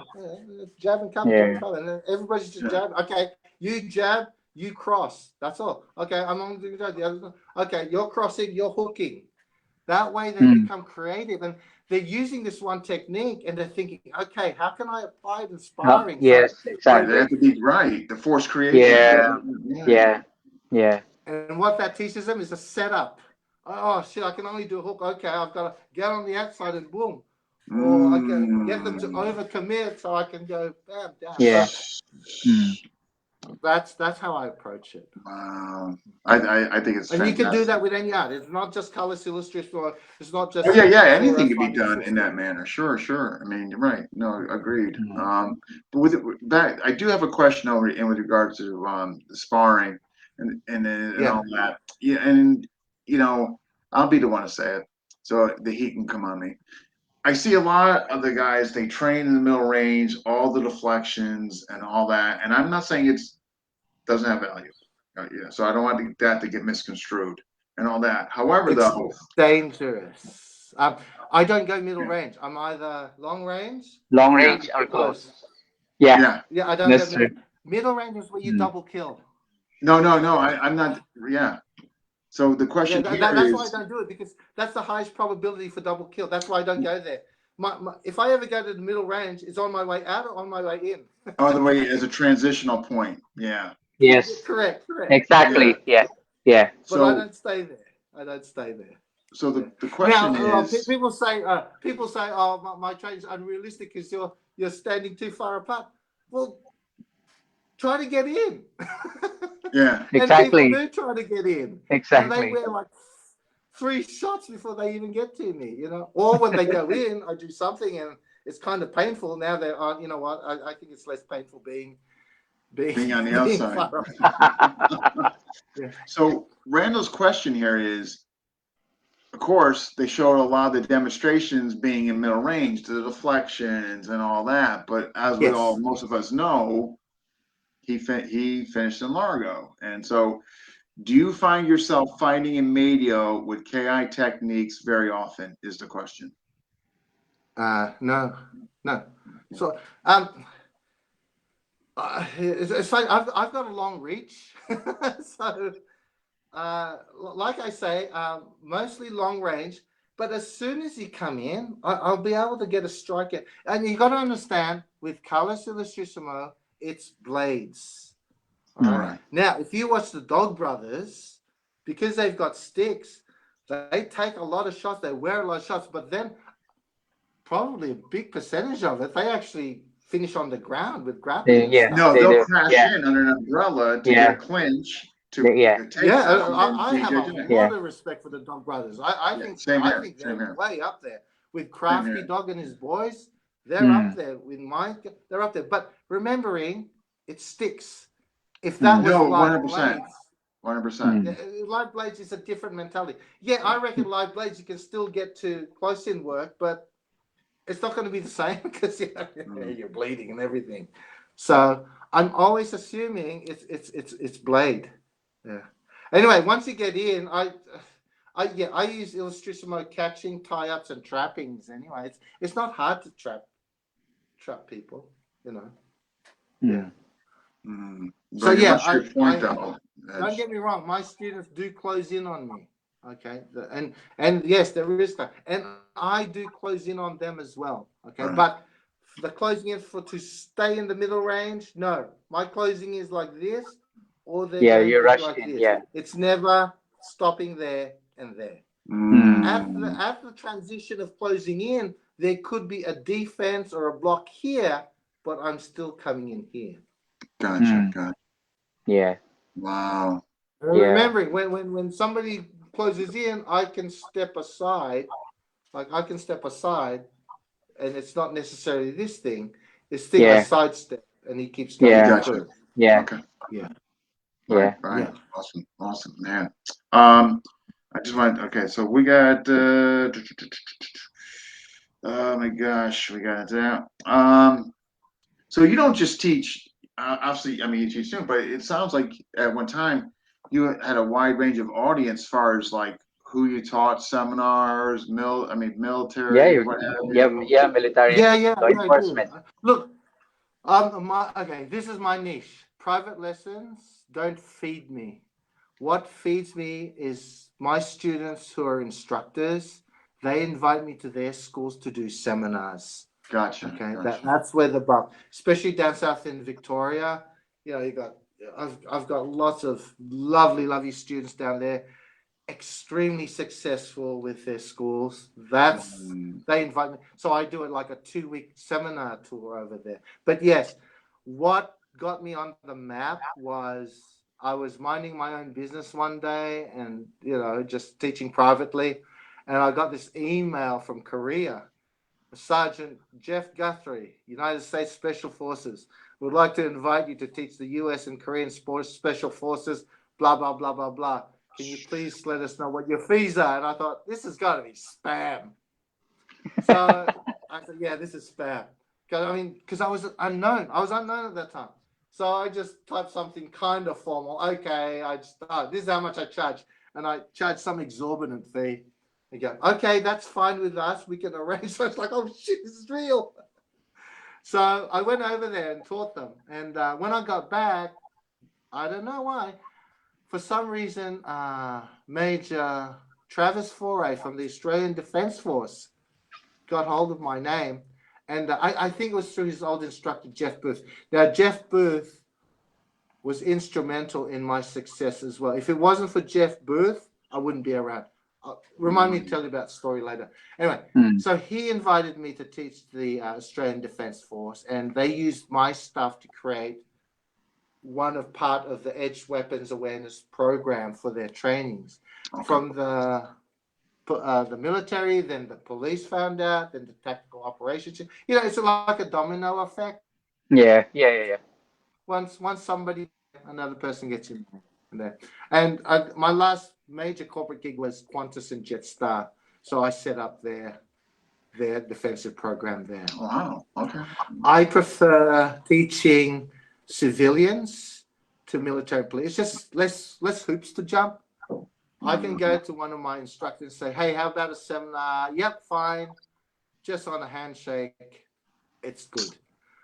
Jab and cover, Yeah. cover. And everybody's just jab. Okay, you jab, you cross. That's all. Okay, I'm only doing that. The other. Okay, you're crossing, you're hooking. That way they become creative and they're using this one technique and they're thinking, okay, how can I apply it in sparring? Yes, Right, exactly. they have to be right. The force creation. Yeah. And what that teaches them is a setup. Oh shit, I can only do a hook. Okay, I've got to get on the outside and boom. Or I can get them to overcommit so I can go bam down. Yeah. That's how I approach it. Wow. I think it's And fantastic. you can do that with any art. It's not just colors illustration or it's not just Anything can be fighting done in system. that manner. Sure. I mean, you're right. No, agreed. But with that, I do have a question over in with regards to the sparring and all that. Yeah, and you know, I'll be the one to say it, so the heat can come on me. I see a lot of the guys, they train in the middle range, all the deflections and all that, and I'm not saying it's doesn't have value. So I don't want that to get misconstrued and all that. However, though, Dangerous. I don't go middle range. I'm either long range or close. Yeah. Yeah, I don't That's go true. middle range is where you double kill. No, I'm not. Yeah. So the question that's why I don't do it because that's the highest probability for double kill. That's why I don't go there. If I ever go to the middle range, it's on my way out or on my way in. Oh, the way as a transitional point. Yeah. Yes. Correct. Exactly. Yeah. But So I don't stay there. So the question is, people say, oh, my training is unrealistic because you're standing too far apart. Well, try to get in. yeah, Exactly. And people do try to get in. Exactly. And they wear like 3 shots before they even get to me, you know. Or when they go in, I do something and it's kind of painful. Now they are, you know what? I think it's less painful being on the outside. So Randall's question here is, of course, they showed a lot of the demonstrations being in middle range, the deflections and all that. But as we all, most of us know, he finished in Largo. And so, do you find yourself fighting in medio with KI techniques very often? Is the question. No. So it's funny. I've got a long reach, so. Like I say, mostly long range, but as soon as you come in, I'll be able to get a strike in. And you got to understand, with Carlos Illustrissimo, it's blades. All right. Now, if you watch the Dog Brothers, because they've got sticks, they take a lot of shots, they wear a lot of shots, but then probably a big percentage of it, they actually finish on the ground with grappling. Yeah. No, They they'll do. crash Yeah. in under an umbrella to Yeah. get a clinch to Yeah. take Yeah, some. I have a doing. lot of respect for the Dog Brothers. I Yeah, think same here, they're same here. way up there with Same Crafty here. Dog and his boys. They're up Mm. there with Mike. They're up there. But remembering, it sticks. If that was No, live 100%. blades, 100%. live blades is a different mentality. Yeah, I reckon live blades you can still get to close in work, but it's not going to be the same because you're bleeding and everything. So I'm always assuming it's blade. Yeah. Anyway, once you get in, I use Illustrissimo catching, tie-ups, and trappings. Anyway, it's not hard to trap people, you know. Yeah. But So yeah, what's your point though? Don't get me wrong. My students do close in on me. Okay, and yes, there is that, and I do close in on them as well. Okay, but the closing in to stay in the middle range, no. My closing is like this, or they're going you to rush like in. this. Yeah. It's never stopping there and there. Mm. At the transition of closing in, there could be a defense or a block here, but I'm still coming in here. Gotcha. Yeah. Wow. Remembering when somebody closes in, I can step aside. Like I can step aside, and it's not necessarily this thing. This thing I sidestep, and he keeps going through. Yeah. Okay. Yeah. Right. Yeah. Awesome, man. I just want. Okay, so we got. Oh my gosh, we got that. So you don't just teach. Obviously, I mean, you teach too, but it sounds like at one time you had a wide range of audience as far as like who you taught, seminars, military, what have you. Military Yeah, law I enforcement. do. Look, this is my niche. Private lessons don't feed me. What feeds me is my students who are instructors. They invite me to their schools to do seminars. Gotcha. Okay, that's where the bulk, especially down south in Victoria. You know, I've got lots of lovely students down there, extremely successful with their schools. They invite me, so I do it like a 2-week seminar tour over there. But yes, what got me on the map was I was minding my own business one day, and just teaching privately, and I got this email from Korea. Sergeant Jeff Guthrie, United States Special Forces, would like to invite you to teach the U.S. and Korean Special Forces, blah, blah, blah, blah, blah. Can you please let us know what your fees are? And I thought, this has got to be spam. So I said, yeah, this is spam. Because I was unknown. I was unknown at that time. So I just typed something kind of formal. Okay, this is how much I charge. And I charged some exorbitant fee. They go, okay, that's fine with us. We can arrange. So it's like, oh shit, this is real. So I went over there and taught them. And when I got back, I don't know why, for some reason, Major Travis Foray from the Australian Defence Force got hold of my name. And I think it was through his old instructor, Jeff Booth. Now, Jeff Booth was instrumental in my success as well. If it wasn't for Jeff Booth, I wouldn't be around. Remind me to tell you about the story later. Anyway, so he invited me to teach the Australian Defence Force, and they used my stuff to create part of the Edge Weapons Awareness program for their trainings. Okay. From the military, then the police found out, then the tactical operations. It's like a domino effect. Yeah. Once somebody, another person gets in there. And my last major corporate gig was Qantas and Jetstar, so I set up their defensive program there. Wow. Okay. I prefer teaching civilians to military police. Just less hoops to jump. I can go to one of my instructors and say, hey, how about a seminar? Yep, fine. Just on a handshake, it's good.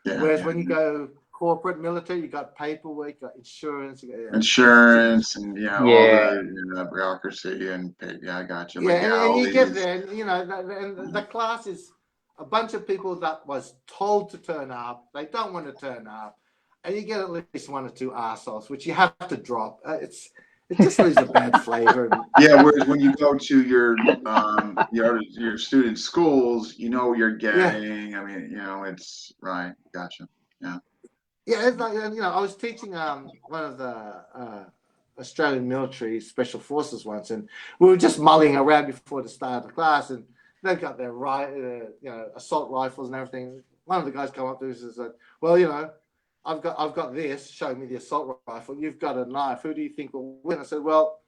Yeah, whereas when you go corporate military, you got paperwork, you got insurance. Insurance and all the bureaucracy and I got you. Yeah, and you get there, and the class is a bunch of people that was told to turn up. They don't want to turn up. And you get at least one or two arseholes, which you have to drop. It just leaves a bad flavor. Yeah, whereas when you go to your student schools, you know what you're getting. I mean, it's right. Gotcha. Yeah. Yeah, it's like, I was teaching one of the Australian military special forces once, and we were just mulling around before the start of the class, and they've got their assault rifles and everything. One of the guys come up to us and said, "Well, I've got this. Show me the assault rifle. You've got a knife. Who do you think will win?" I said, "Well,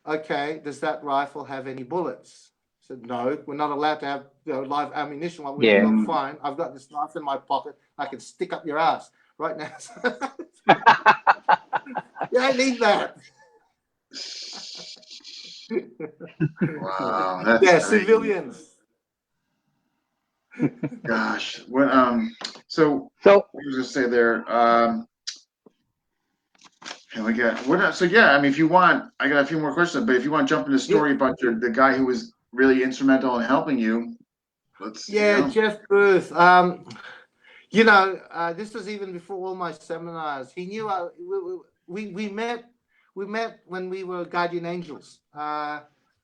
okay. Does that rifle have any bullets?" I said, "No, we're not allowed to have live ammunition." Well, Yeah. fine. I've got this knife in my pocket. I can stick up your ass right now. You don't need that. Wow, that's Yeah, crazy. civilians. Gosh, what so So what was I say there? And we got what? So yeah, I mean, if you want, I got a few more questions, but if you want to jump into the story about the guy who was really instrumental in helping you, let's. Yeah, Jeff Booth. This was even before all my seminars. He knew we met when we were Guardian Angels.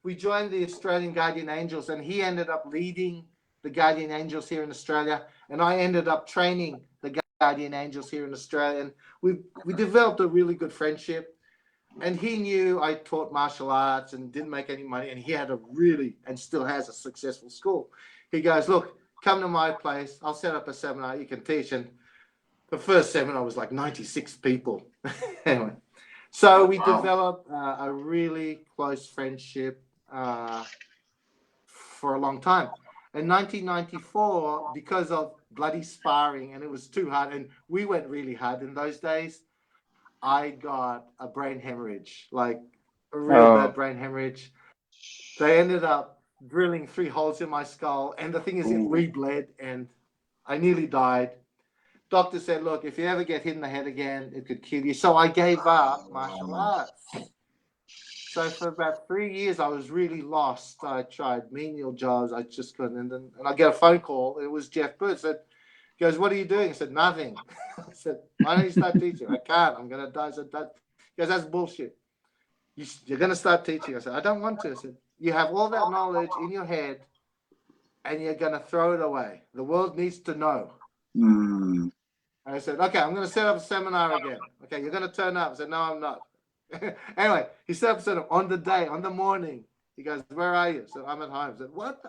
We joined the Australian Guardian Angels, and he ended up leading the Guardian Angels here in Australia, and I ended up training the Guardian Angels here in Australia. And we developed a really good friendship. And he knew I taught martial arts and didn't make any money, and he had a really and still has a successful school. He goes, "Look, come to my place. I'll set up a seminar. You can teach." And the first seminar was like 96 people. Anyway, so we developed a really close friendship for a long time. In 1994, because of bloody sparring, and it was too hard, and we went really hard in those days, I got a brain hemorrhage, like a real bad brain hemorrhage. They ended up drilling 3 holes in my skull, and the thing is, it re-bled, and I nearly died. Doctor said, "Look, if you ever get hit in the head again, it could kill you." So I gave up martial arts. So for about 3 years, I was really lost. I tried menial jobs. I just couldn't. And I get a phone call. It was Jeff Booth. He goes, "What are you doing?" I said, "Nothing." I said, "Why don't you start teaching?" "I can't. I'm going to die." I said, he goes, "That's bullshit. You're going to start teaching." I said, "I don't want to." I said, "You have all that knowledge in your head, and you're going to throw it away. The world needs to know." And I said, "Okay, I'm going to set up a seminar again." "Okay, you're going to turn up." I said, "No, I'm not." Anyway, he set up a seminar on the day, on the morning. He goes, "Where are you?" I said, "I'm at home." I said, "What?"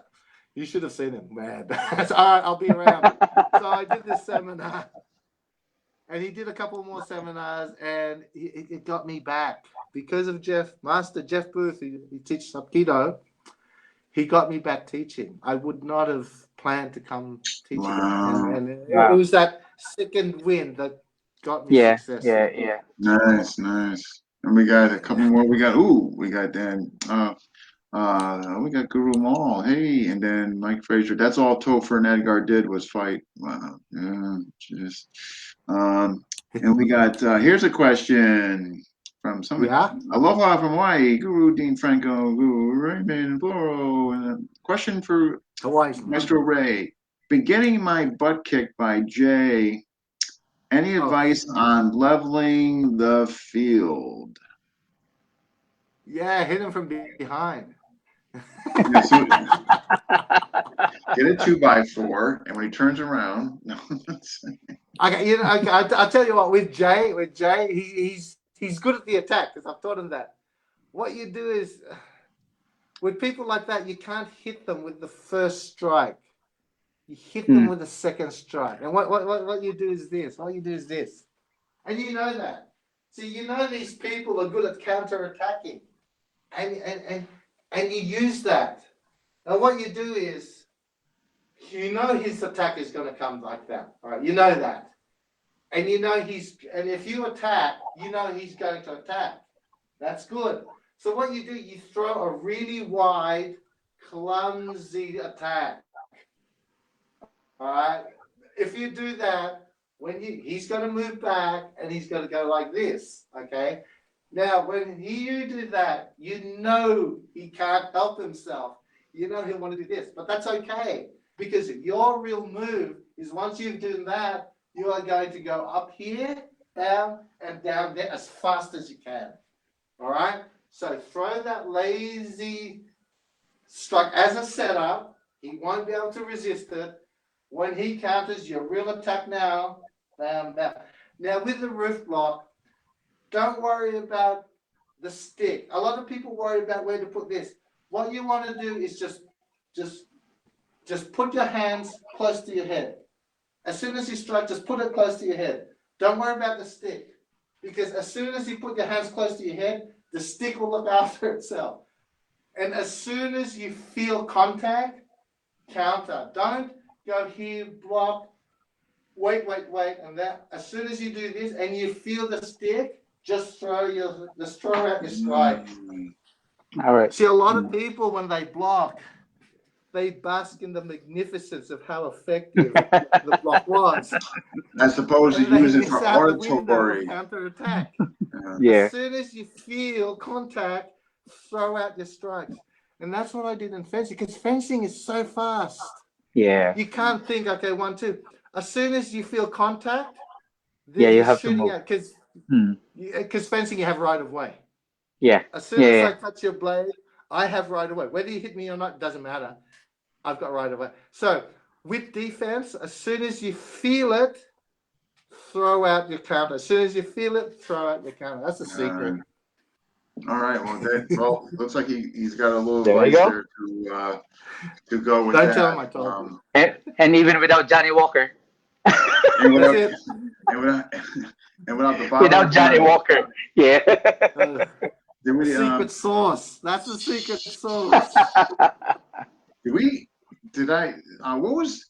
You should have seen him, man. I said, "All right, I'll be around." So I did this seminar, and he did a couple more seminars, and it got me back because of Master Jeff Booth. He teaches Aikido. He got me back teaching. I would not have planned to come teach again, and it was that second wind that got me success. Yeah. Nice. And we got a couple more. We got Dan. We got Guru Maul. Hey, and then Mike Frazier. That's all Topher and Edgar did was fight. Wow. Yeah, just. And we got here's a question from somebody. Yeah. Aloha from Hawaii. Guru Dean Franco, Guru Raymond Floro. And a question for Hawaii. Maestro Ray. Been getting my butt kicked by Jay. Any advice on leveling the field? Yeah, hit him from behind. Yeah, so get a 2x4, and when he turns around, Okay, I'll tell you what. With Jay, he's good at the attack because I've taught him that. What you do is, with people like that, you can't hit them with the first strike. You hit them with the second strike. And what you do is this. All you do is this. And you know that. So you know these people are good at counter-attacking. And you use that. And what you do is, you know his attack is going to come like that. All right, you know that. And you know and if you attack, you know he's going to attack. That's good. So what you do, you throw a really wide, clumsy attack. All right. If you do that, he's going to move back and he's going to go like this. Okay. Now, when you do that, you know he can't help himself. You know he'll want to do this, but that's okay because your real move is once you've done that, you are going to go up here, down, and down there as fast as you can. All right. So throw that lazy strike as a setup. He won't be able to resist it. When he counters, your real attack now. Bam, bam. Now with the roof block, don't worry about the stick. A lot of people worry about where to put this. What you want to do is just put your hands close to your head. As soon as you strike, just put it close to your head. Don't worry about the stick. Because as soon as you put your hands close to your head, the stick will look after itself. And as soon as you feel contact, counter. Don't go here, block, wait, and that. As soon as you do this and you feel the stick, just throw out your strike. All right. See, a lot of people, when they block, they bask in the magnificence of how effective the block was. I suppose you And use they it for miss out the window of oratory. counterattack. Yeah. As soon as you feel contact, throw out your strikes. And that's what I did in fencing, because fencing is so fast. Yeah. You can't think, okay, 1, 2. As soon as you feel contact, then Yeah, you you're have to shooting move. out, because Hmm. fencing you have right of way. Yeah. As soon Yeah, as yeah. I touch your blade, I have right of way. Whether you hit me or not, doesn't matter. I've got right of way. So with defense, as soon as you feel it, throw out your counter. As soon as you feel it, throw out your counter. That's the secret. All right. Well, looks like he's got a little There you advice go. there to go with Don't that. tell him I told you. And even without Johnny Walker. And without, That's it. and without the bottle Without of Johnny wine. Walker. Yeah. Did we, Secret sauce. That's the secret sauce. what was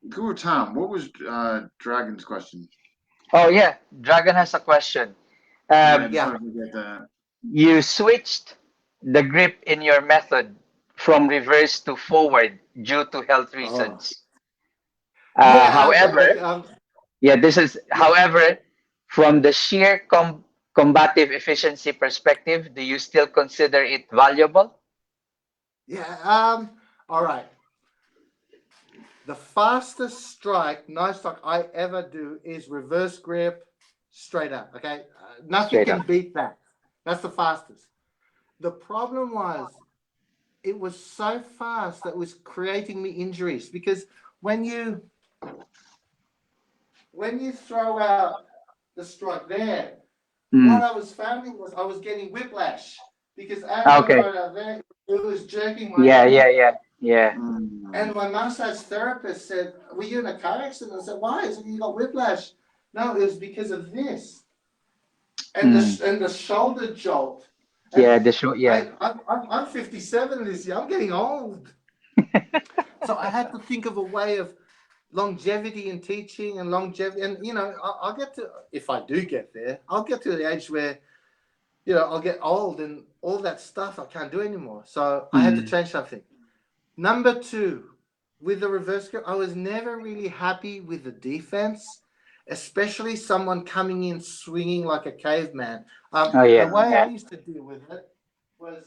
Guru Tom? What was Dragon's question? Oh, yeah. Dragon has a question. Yeah. yeah. So we get that. You switched the grip in your method from reverse to forward due to health reasons. However, however, from the sheer combative efficiency perspective, do you still consider it valuable? Yeah. All right. The fastest strike, knife strike I ever do is reverse grip, straight up. Okay, nothing Straight can up. beat that. That's the fastest. The problem was, it was so fast that it was creating me injuries, because when you throw out the strike there, what I was finding was I was getting whiplash, because as I Okay. throw it out there, it was jerking my Yeah, arm. yeah. And my massage therapist said, "Were you in a car accident?" I said, "Why?" He said, "You got whiplash." No, it was because of this. And the shoulder jolt. And Yeah, the show. Yeah. I'm 57 this year. I'm getting old. So I had to think of a way of longevity in teaching and longevity. And, I'll get to, if I do get there, I'll get to the age where, I'll get old and all that stuff I can't do anymore. So I had to change something. Number 2, with the reverse grip, I was never really happy with the defense, especially someone coming in swinging like a caveman. Oh, yeah. The way Yeah. I used to deal with it was,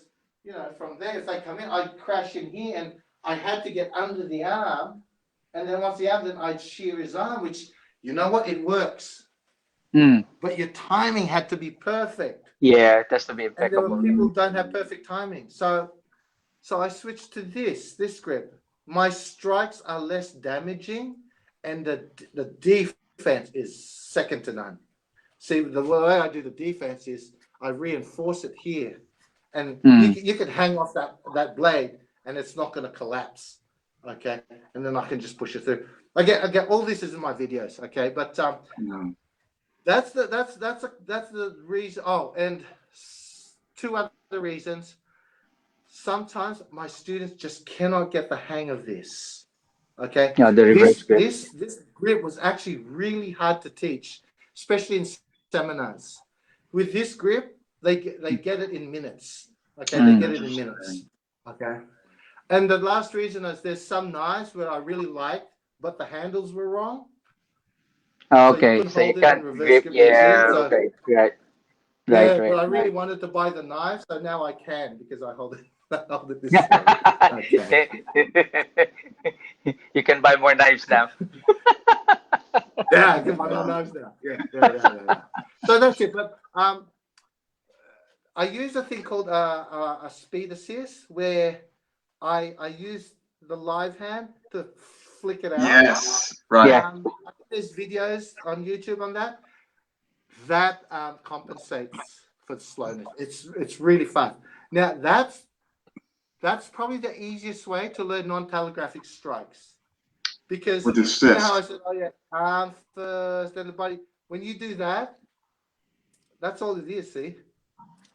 from there, if they come in, I'd crash in here and I had to get under the arm. And then once the arm, then I'd shear his arm, which, you know what, it works. But your timing had to be perfect. Yeah, it has to be And there were impeccable. people who don't have perfect timing. So I switched to this grip. My strikes are less damaging, and the defense is second to none. See, the way I do the defense is I reinforce it here, and you could hang off that blade, and it's not going to collapse. Okay, and then I can just push it through. I get all this is in my videos. Okay, but that's the reason. Oh, and 2 other reasons. Sometimes my students just cannot get the hang of this. Okay. Yeah, the reverse grip. This grip was actually really hard to teach, especially in seminars. With this grip, they get it in minutes. Okay, they get it in minutes. Okay. And the last reason is there's some knives where I really liked, but the handles were wrong. Okay, so you can't grip. Yeah. Okay. Right. But I really wanted to buy the knife, so now I can, because I hold it. This way. Okay. You can buy more knives now. Yeah, I can buy more knives now. Yeah. So that's it. But I use a thing called a speed assist where I use the live hand to flick it out. Yes, right. Yeah. There's videos on YouTube on that. That compensates for the slowness. It's really fun. Now that's probably the easiest way to learn non-telegraphic strikes, because With you know how I assist. said, oh yeah, arm first, then the body. When you do that, that's all it is. See,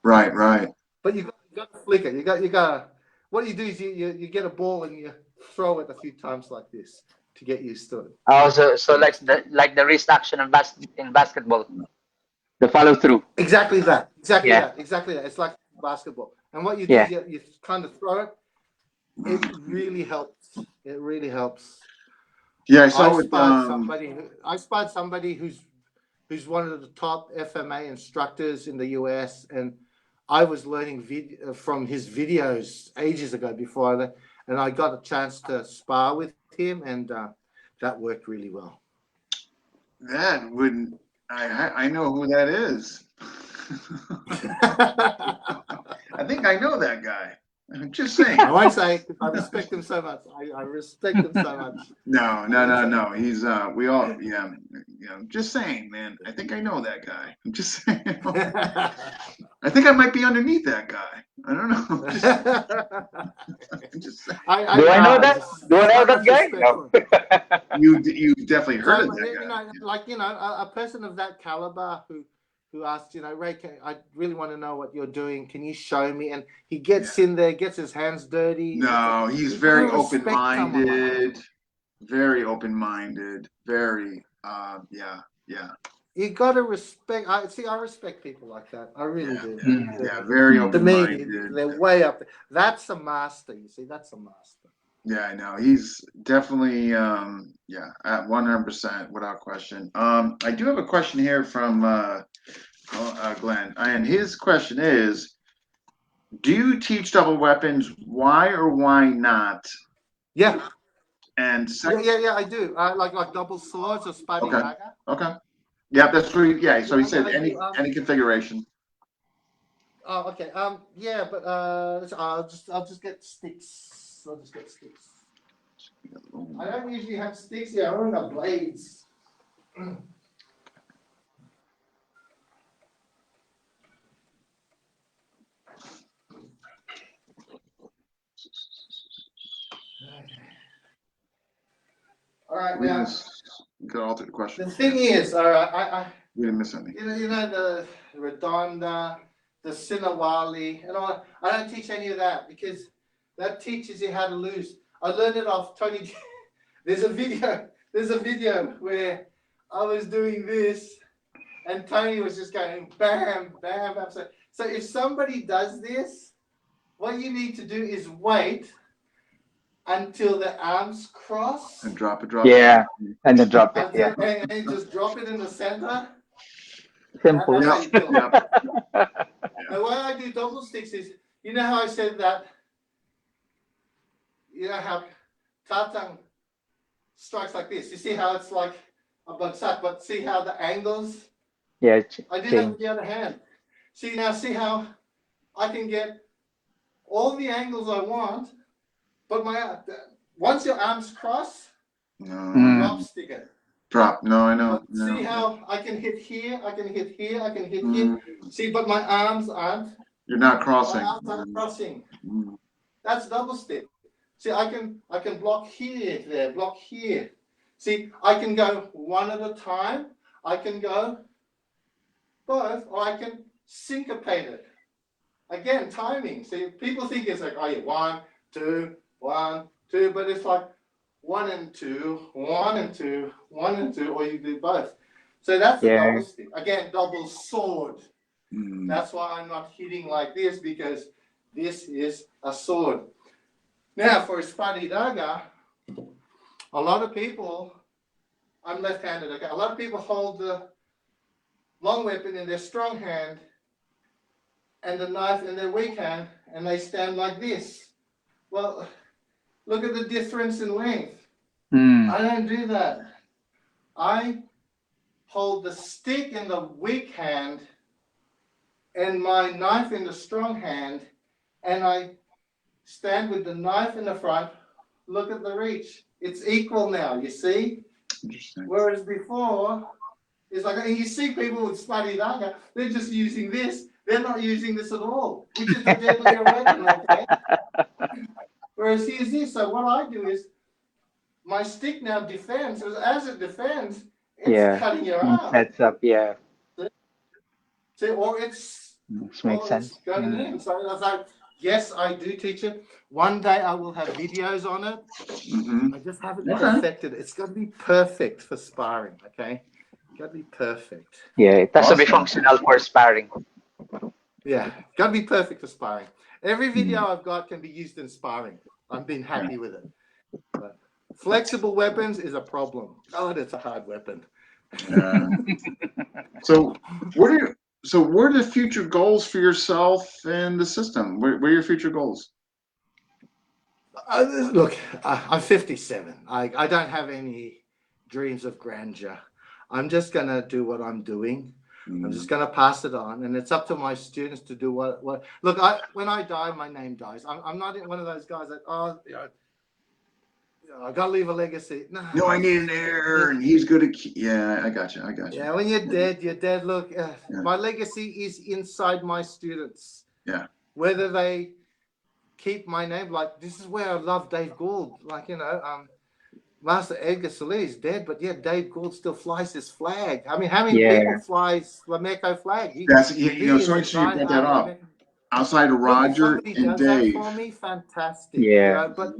Right, right. but you got to flick it. You got. What you do is you get a ball and you throw it a few times like this to get used to it. So like the wrist action in basketball, the follow through. Exactly that. Exactly Yeah. that. Exactly that. It's like basketball. And what you do Yeah. is you kind of throw it. It really helps. It really helps. Yeah, I saw with I spied somebody who's one of the top FMA instructors in the US, and I was learning from his videos ages ago before I left, and I got a chance to spar with him, and that worked really well. that wouldn't I know who that is. I think I know that guy. I'm just saying. I won't say, I respect him so much. I respect him so much. No. He's we all just saying, man. I think I know that guy. I'm just saying. I think I might be underneath that guy. I don't know. I'm just saying. Do I know that? Do I know that guy? No. You definitely heard of So, that guy. a person of that caliber who asked, Ray, I really want to know what you're doing. Can you show me? And he gets in there, gets his hands dirty. No, he's very open-minded. Very open-minded. Very, yeah. You got to respect. I respect people like that. I really do. Yeah, very To me, open-minded. they're way up there. That's a master. You see, that's a master. Yeah, I know. He's definitely, at 100% without question. I do have a question here from Glenn, and his question is: do you teach double weapons? Why or why not? Yeah. And Yeah, I do. Like double swords or spotting dagger. Okay. Yeah, that's what. So he said any configuration. Oh, okay. Yeah, but I'll just get sticks. I'll just get sticks. I don't usually have sticks here. I only have blades. All right, We now got all the question. the thing is, all right, We didn't miss any. you know the Redonda, the Sinawali, and all. I don't teach any of that because that teaches you how to lose. I learned it off Tony. There's a video where I was doing this, and Tony was just going bam, bam, bam. So if somebody does this, what you need to do is wait until the arms cross. And drop it. Yeah, and then drop it. Yeah. And just drop it in the center. Simple. That's how you kill it. Yeah. The way I do double sticks is, you know how I said that, you know how Tatang strikes like this. You see how it's like a bagsak, but see how the angles? Yeah. I do that with the other hand. See how I can get all the angles I want, but once your arms cross, drop stick it. Drop. No, I know. But see how I can hit here, I can hit here, I can hit here. See, but my arms aren't. You're not crossing. My arms aren't crossing. That's double stick. See, I can block here, there, block here. See, I can go one at a time. I can go both, or I can syncopate it. Again, timing. See, people think it's like, oh yeah, 1, 2, 1, 2, but it's like 1 and 2, 1 and 2, 1 and 2, or you do both. So that's a double stick. Again, double sword. That's why I'm not hitting like this, because this is a sword. Now, for Spadi Daga, a lot of people, I'm left-handed, okay? A lot of people hold the long weapon in their strong hand and the knife in their weak hand, and they stand like this. Well, look at the difference in length. I don't do that. I hold the stick in the weak hand and my knife in the strong hand, and I stand with the knife in the front, look at the reach. It's equal now, you see? Interesting. Whereas before, it's like, and you see people with Spuddy Dagger, they're just using this. They're not using this at all, which is a deadlier weapon, okay? Whereas here's this. So what I do is, my stick now defends. As it defends, it's cutting your arm. Sets up, yeah. See, or it's Makes sense. going in. So I was like, yes, I do teach it. One day I will have videos on it. Mm-hmm. I just haven't perfected it. It's got to be perfect for sparring, okay? Got to be perfect. Yeah, it has to be Awesome. functional for sparring. Yeah, got to be perfect for sparring. Every video I've got can be used in sparring. I've been happy with it. But flexible weapons is a problem. Oh, that's a hard weapon. So what are the future goals for yourself and the system? What are your future goals? Look, I'm 57. I don't have any dreams of grandeur. I'm just going to do what I'm doing. I'm just going to pass it on, and it's up to my students to do what. Look, when I die, my name dies. I'm not one of those guys that, I got to leave a legacy. No, I need an heir, and he's good at. Yeah, I got you. Yeah, when you're dead, you're dead. Look, my legacy is inside my students. Yeah. Whether they keep my name, like, this is where I love Dave Gould. Like, Master Edgar Salih is dead, but yet Dave Gould still flies his flag. I mean, how many people flies Lameco flag? That's so interesting you brought that up. Outside of Roger and Dave. That for me, fantastic. Yeah, but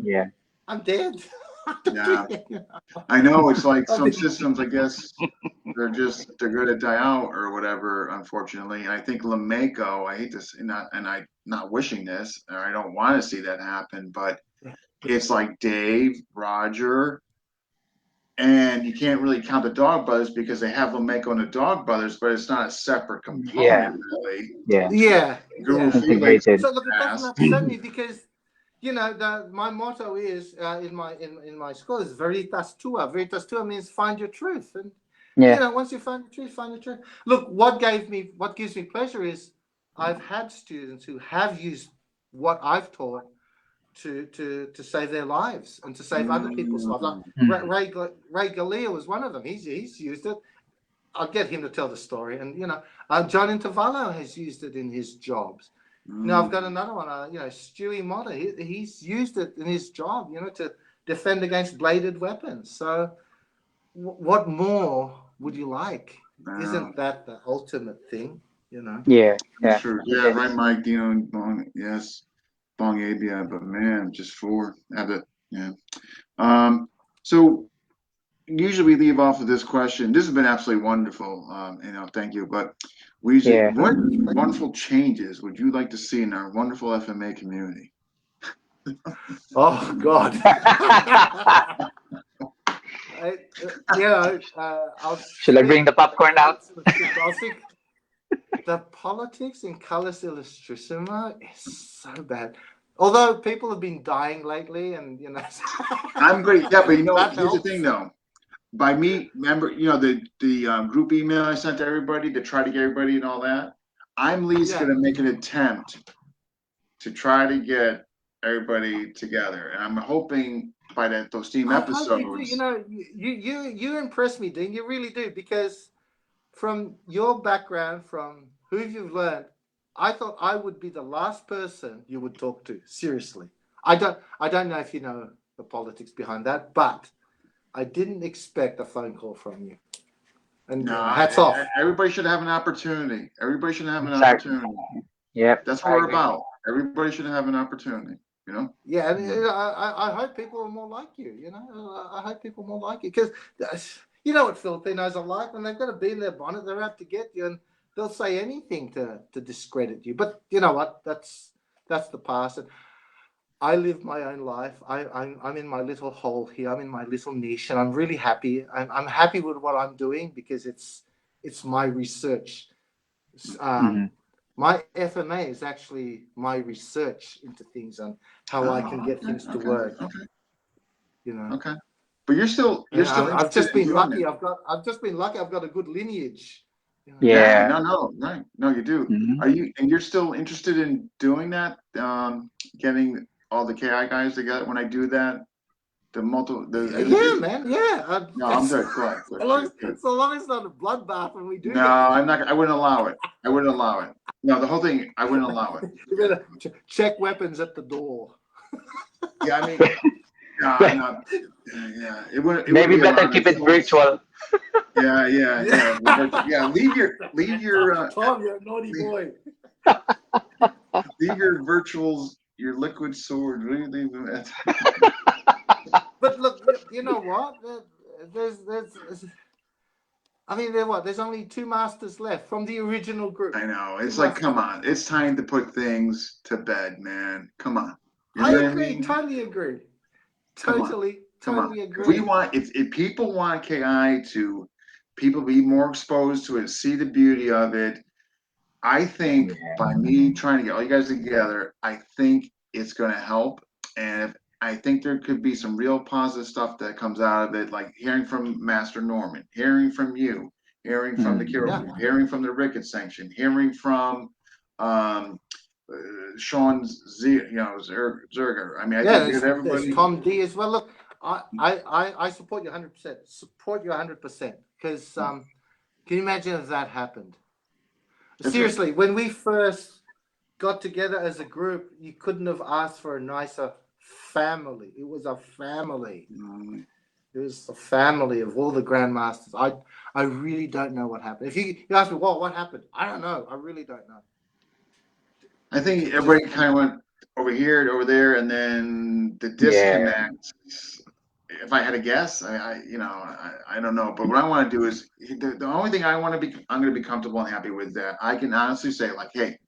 I'm dead. Yeah, I know. It's like some systems, I guess, they're going to die out or whatever. Unfortunately, and I think Lameco. I hate this, and I'm not wishing this, or I don't want to see that happen. But it's like Dave, Roger, and you can't really count the Dog Brothers because they have Lameco and the Dog Brothers, but it's not a separate component, really. Yeah. Integrated. So look, it doesn't upset me because, my motto is in my school is Veritas Tua. Veritas Tua means find your truth, and once you find the truth, find the truth. Look, what gives me pleasure is I've had students who have used what I've taught to save their lives and to save other people's lives. Ray Galea was one of them. He's used it. I'll get him to tell the story. And John Intervallo has used it in his jobs. Now I've got another one. Stewie Motter. He's used it in his job. To defend against bladed weapons. So, what more would you like? Wow. Isn't that the ultimate thing? Yeah. Sure. Yeah. Right, Mike. Yes. Bong Abia, but man, just four. Have it. Yeah. So usually we leave off with this question. This has been absolutely wonderful. Thank you. But what wonderful changes would you like to see in our wonderful FMA community? Oh God. Should I bring the popcorn out? I'll think the politics in Colors Illustrissimo is so bad. Although people have been dying lately, and I'm great. Yeah, but here's the thing, though. By me, remember, the group email I sent to everybody to try to get everybody and all that. I'm at least going to make an attempt to try to get everybody together, and I'm hoping by those team episodes. You impress me, Dean. You really do, because from your background, from who you've learned, I thought I would be the last person you would talk to. Seriously, I don't know if you know the politics behind that, but I didn't expect a phone call from you. And hats off. Everybody should have an opportunity. Everybody should have an opportunity. Yeah, that's what we're about. Everybody should have an opportunity. Yeah, and I hope people are more like you. I hope people are more like you, because you know what Filipinos are like. When they've got a bee in their bonnet, they're out to get you, and they'll say anything to discredit you. But you know what? That's the past. And I live my own life. I'm in my little hole here. I'm in my little niche, and I'm really happy. I'm happy with what I'm doing because it's my research. My FMA is actually my research into things and how I can get things to work. Okay. But you're still. I've just been lucky. I've got a good lineage. Yeah. No, you do. Mhm. Are you, and you're still interested in doing that? Getting all the KI guys together when I do that, the Yeah, interviews? man. Yeah. No, I'm good. Good, So long, good. so long as it's not a bloodbath when we do No, I'm not. I wouldn't allow it. I wouldn't allow it. No, the whole thing. I wouldn't allow it. You're gonna check weapons at the door. Yeah, I mean, no, I'm not. Yeah, it wouldn't. It wouldn't Maybe be better allowed. keep it virtual. Yeah. Leave your Tom, you're a naughty boy. leave your virtuals, your liquid sword. But look, you know what? There's I mean, there's only 2 masters left from the original group. I know. It's like, come on. It's time to put things to bed, man. Come on. You I know what agree. mean? Totally agree. Come on. Totally Come on. agree. If people want KI to people be more exposed to it, see the beauty of it, I think by me trying to get all you guys together, I think it's going to help. And I think there could be some real positive stuff that comes out of it, like hearing from Master Norman, hearing from you, hearing from the Kiro group, hearing from the Ricketts Sanction, hearing from Sean Zerger. I mean, I think that everybody. There's Tom D as well. Look, I support you 100%. Support you 100%. Because can you imagine if that happened? Seriously, when we first got together as a group, you couldn't have asked for a nicer family. It was a family. It was a family of all the grandmasters. I really don't know what happened. If you ask me, well, what happened? I don't know. I really don't know. I think everybody kind of went over here and over there, and then the disconnect. If I had to guess, I don't know. But what I want to do is the only thing I'm going to be comfortable and happy with that I can honestly say, like, hey,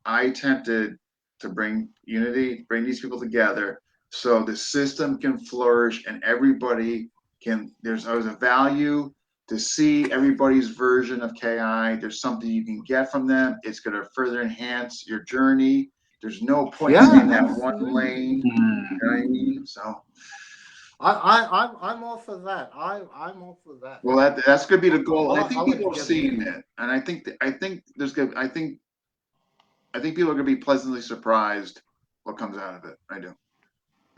I attempted to bring unity, bring these people together, so the system can flourish and everybody can. There's always a value to see everybody's version of KI. There's something you can get from them. It's going to further enhance your journey. There's no point in staying in that one lane. You know what I mean? So. I'm all for that. I'm all for that. Well, that's going to be the goal. I think people are seeing it, and I think there's good. I think people are going to be pleasantly surprised what comes out of it. I do.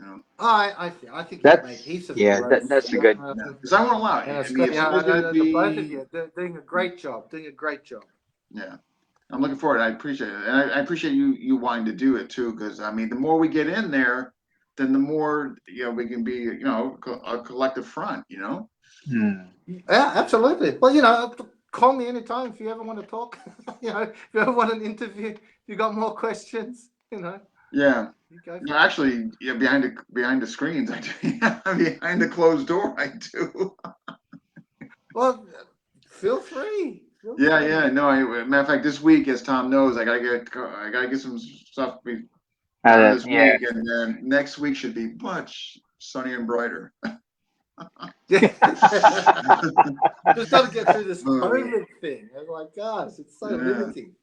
You know. I think that's make heaps of that's good. Because I won't allow it. The both of you, they're doing a great job. Yeah, I'm looking forward. I appreciate it, and I appreciate you wanting to do it too. Because I mean, the more we get in there, then the more we can be a collective front. Yeah, absolutely. Well, call me anytime if you ever want to talk. If you ever want an interview, if you got more questions. Yeah. No, actually, behind the screens, I do. Behind the closed door, I do. Well, feel free. Yeah. No, matter of fact, this week, as Tom knows, I gotta get some stuff this week, and then next week should be much sunnier and brighter. Just got to get through this COVID thing. Oh my gosh, it's so limiting.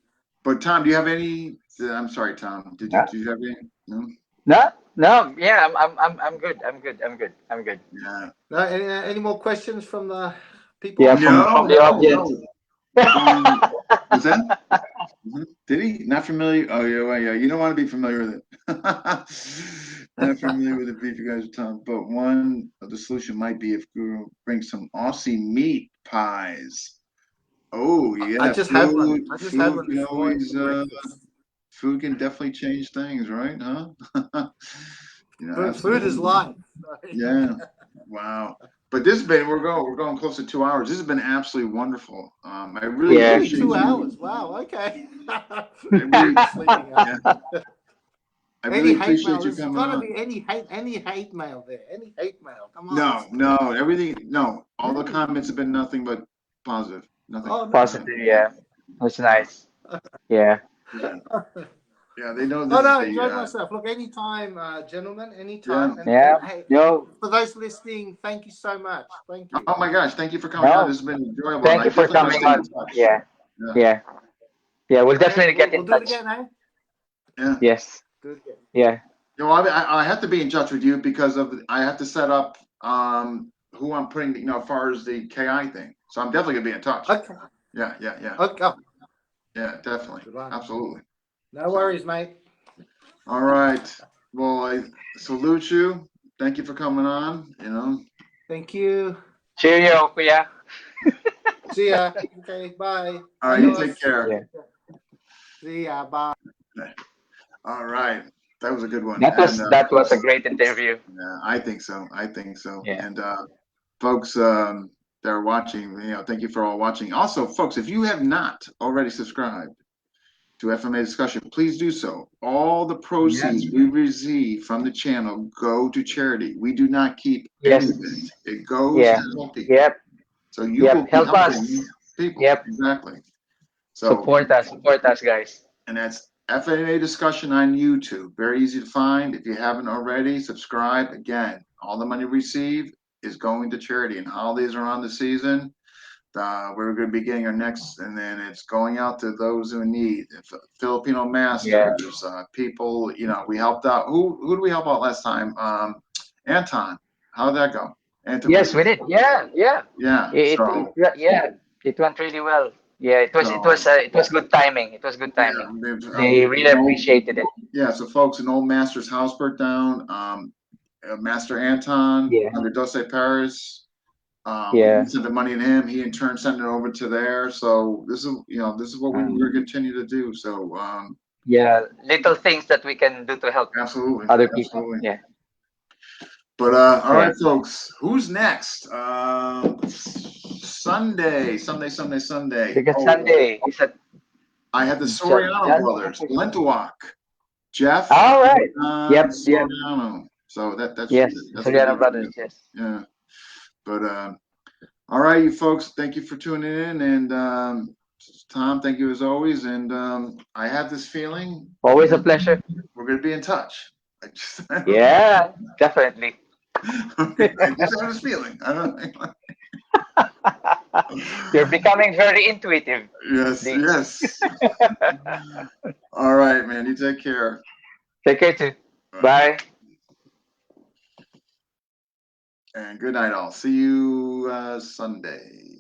But Tom, do you have any? I'm sorry, Tom. Do you have any? No. No. Yeah, I'm good. I'm good. Yeah. No, any more questions from the people? Yeah, from the audience. Was that? Did he? Not familiar? Oh yeah. You don't want to be familiar with it. Not familiar with the beef you guys are talking. But one of the solution might be if Guru brings some Aussie meat pies. Oh yeah. I just had one. Food can definitely change things, right? Huh? Food is life. Yeah. Wow. But this has been we're going close to 2 hours. This has been absolutely wonderful. I really appreciate 2 hours. Wow. Okay. I really appreciate you coming on. There's got to be any hate mail there. Any hate mail. Come on. No, everything. No, all the comments have been nothing but positive. Nothing. Positive. Yeah, that's nice. Yeah. Yeah, they know. I enjoyed myself. Look, anytime, gentlemen, anytime. Yeah. And, hey, for those listening, thank you so much. Thank you. Oh my gosh, thank you for coming on. This has been enjoyable. Thank you for coming on. Yeah. We'll definitely get in touch. Do it again, eh? Yeah. Yes. Do it again. Yeah. I have to be in touch with you because I have to set up who I'm putting, as far as the KI thing. So I'm definitely gonna be in touch. Okay. Yeah, yeah, yeah. Okay. Yeah, definitely. Good one. Absolutely. No worries, mate. All right. Well, I salute you. Thank you for coming on. You know. Thank you. Cheerio, kuya. See ya. Okay, bye. All right. You Adios. take care. Yeah. See ya. Bye. All right. That was a good one. That was a great interview. Yeah, I think so. I think so. Yeah. And folks that are watching, you know, thank you for all watching. Also, folks, if you have not already subscribed to FMA Discussion, please do so. All the proceeds we receive from the channel go to charity. We do not keep Yes. any of it. It goes Yeah. to help people. Yep. So you will be Help us. helping people. Yep. Exactly. So Support us, guys. and that's FMA Discussion on YouTube. Very easy to find. If you haven't already, subscribe. Again, all the money received is going to charity. And holidays are on the season. We're going to be getting our next, and then it's going out to those who need. Filipino masters, people. You know, we helped out. Who did we help out last time? Anton. How did that go? Anton. Yes, we did. Yeah, yeah. Yeah. It went really well. Yeah, it was good timing. It was good timing. They really appreciated it. Yeah, so folks, an old master's house burnt down. Master Anton under Dose Paris. Yeah. We sent the money to him. He in turn sent it over to there. So this is what we're continue to do. So yeah, little things that we can do to help absolutely other people. Absolutely. Yeah. But all right, folks, who's next? Sunday. Because Sunday is a I had the Soriano brothers, Lentawak, Jeff. all right. Yep. Soriano. So that's Soriano brothers. Yes. Yeah. But all right, you folks, thank you for tuning in, and Tom, thank you as always. And I have this feeling. Always a pleasure. We're going to be in touch. Yeah, definitely. I just have this feeling. I don't know. You're becoming very intuitive. Yes. All right, man. You take care. Take care too. Bye. And good night, all. See you Sunday.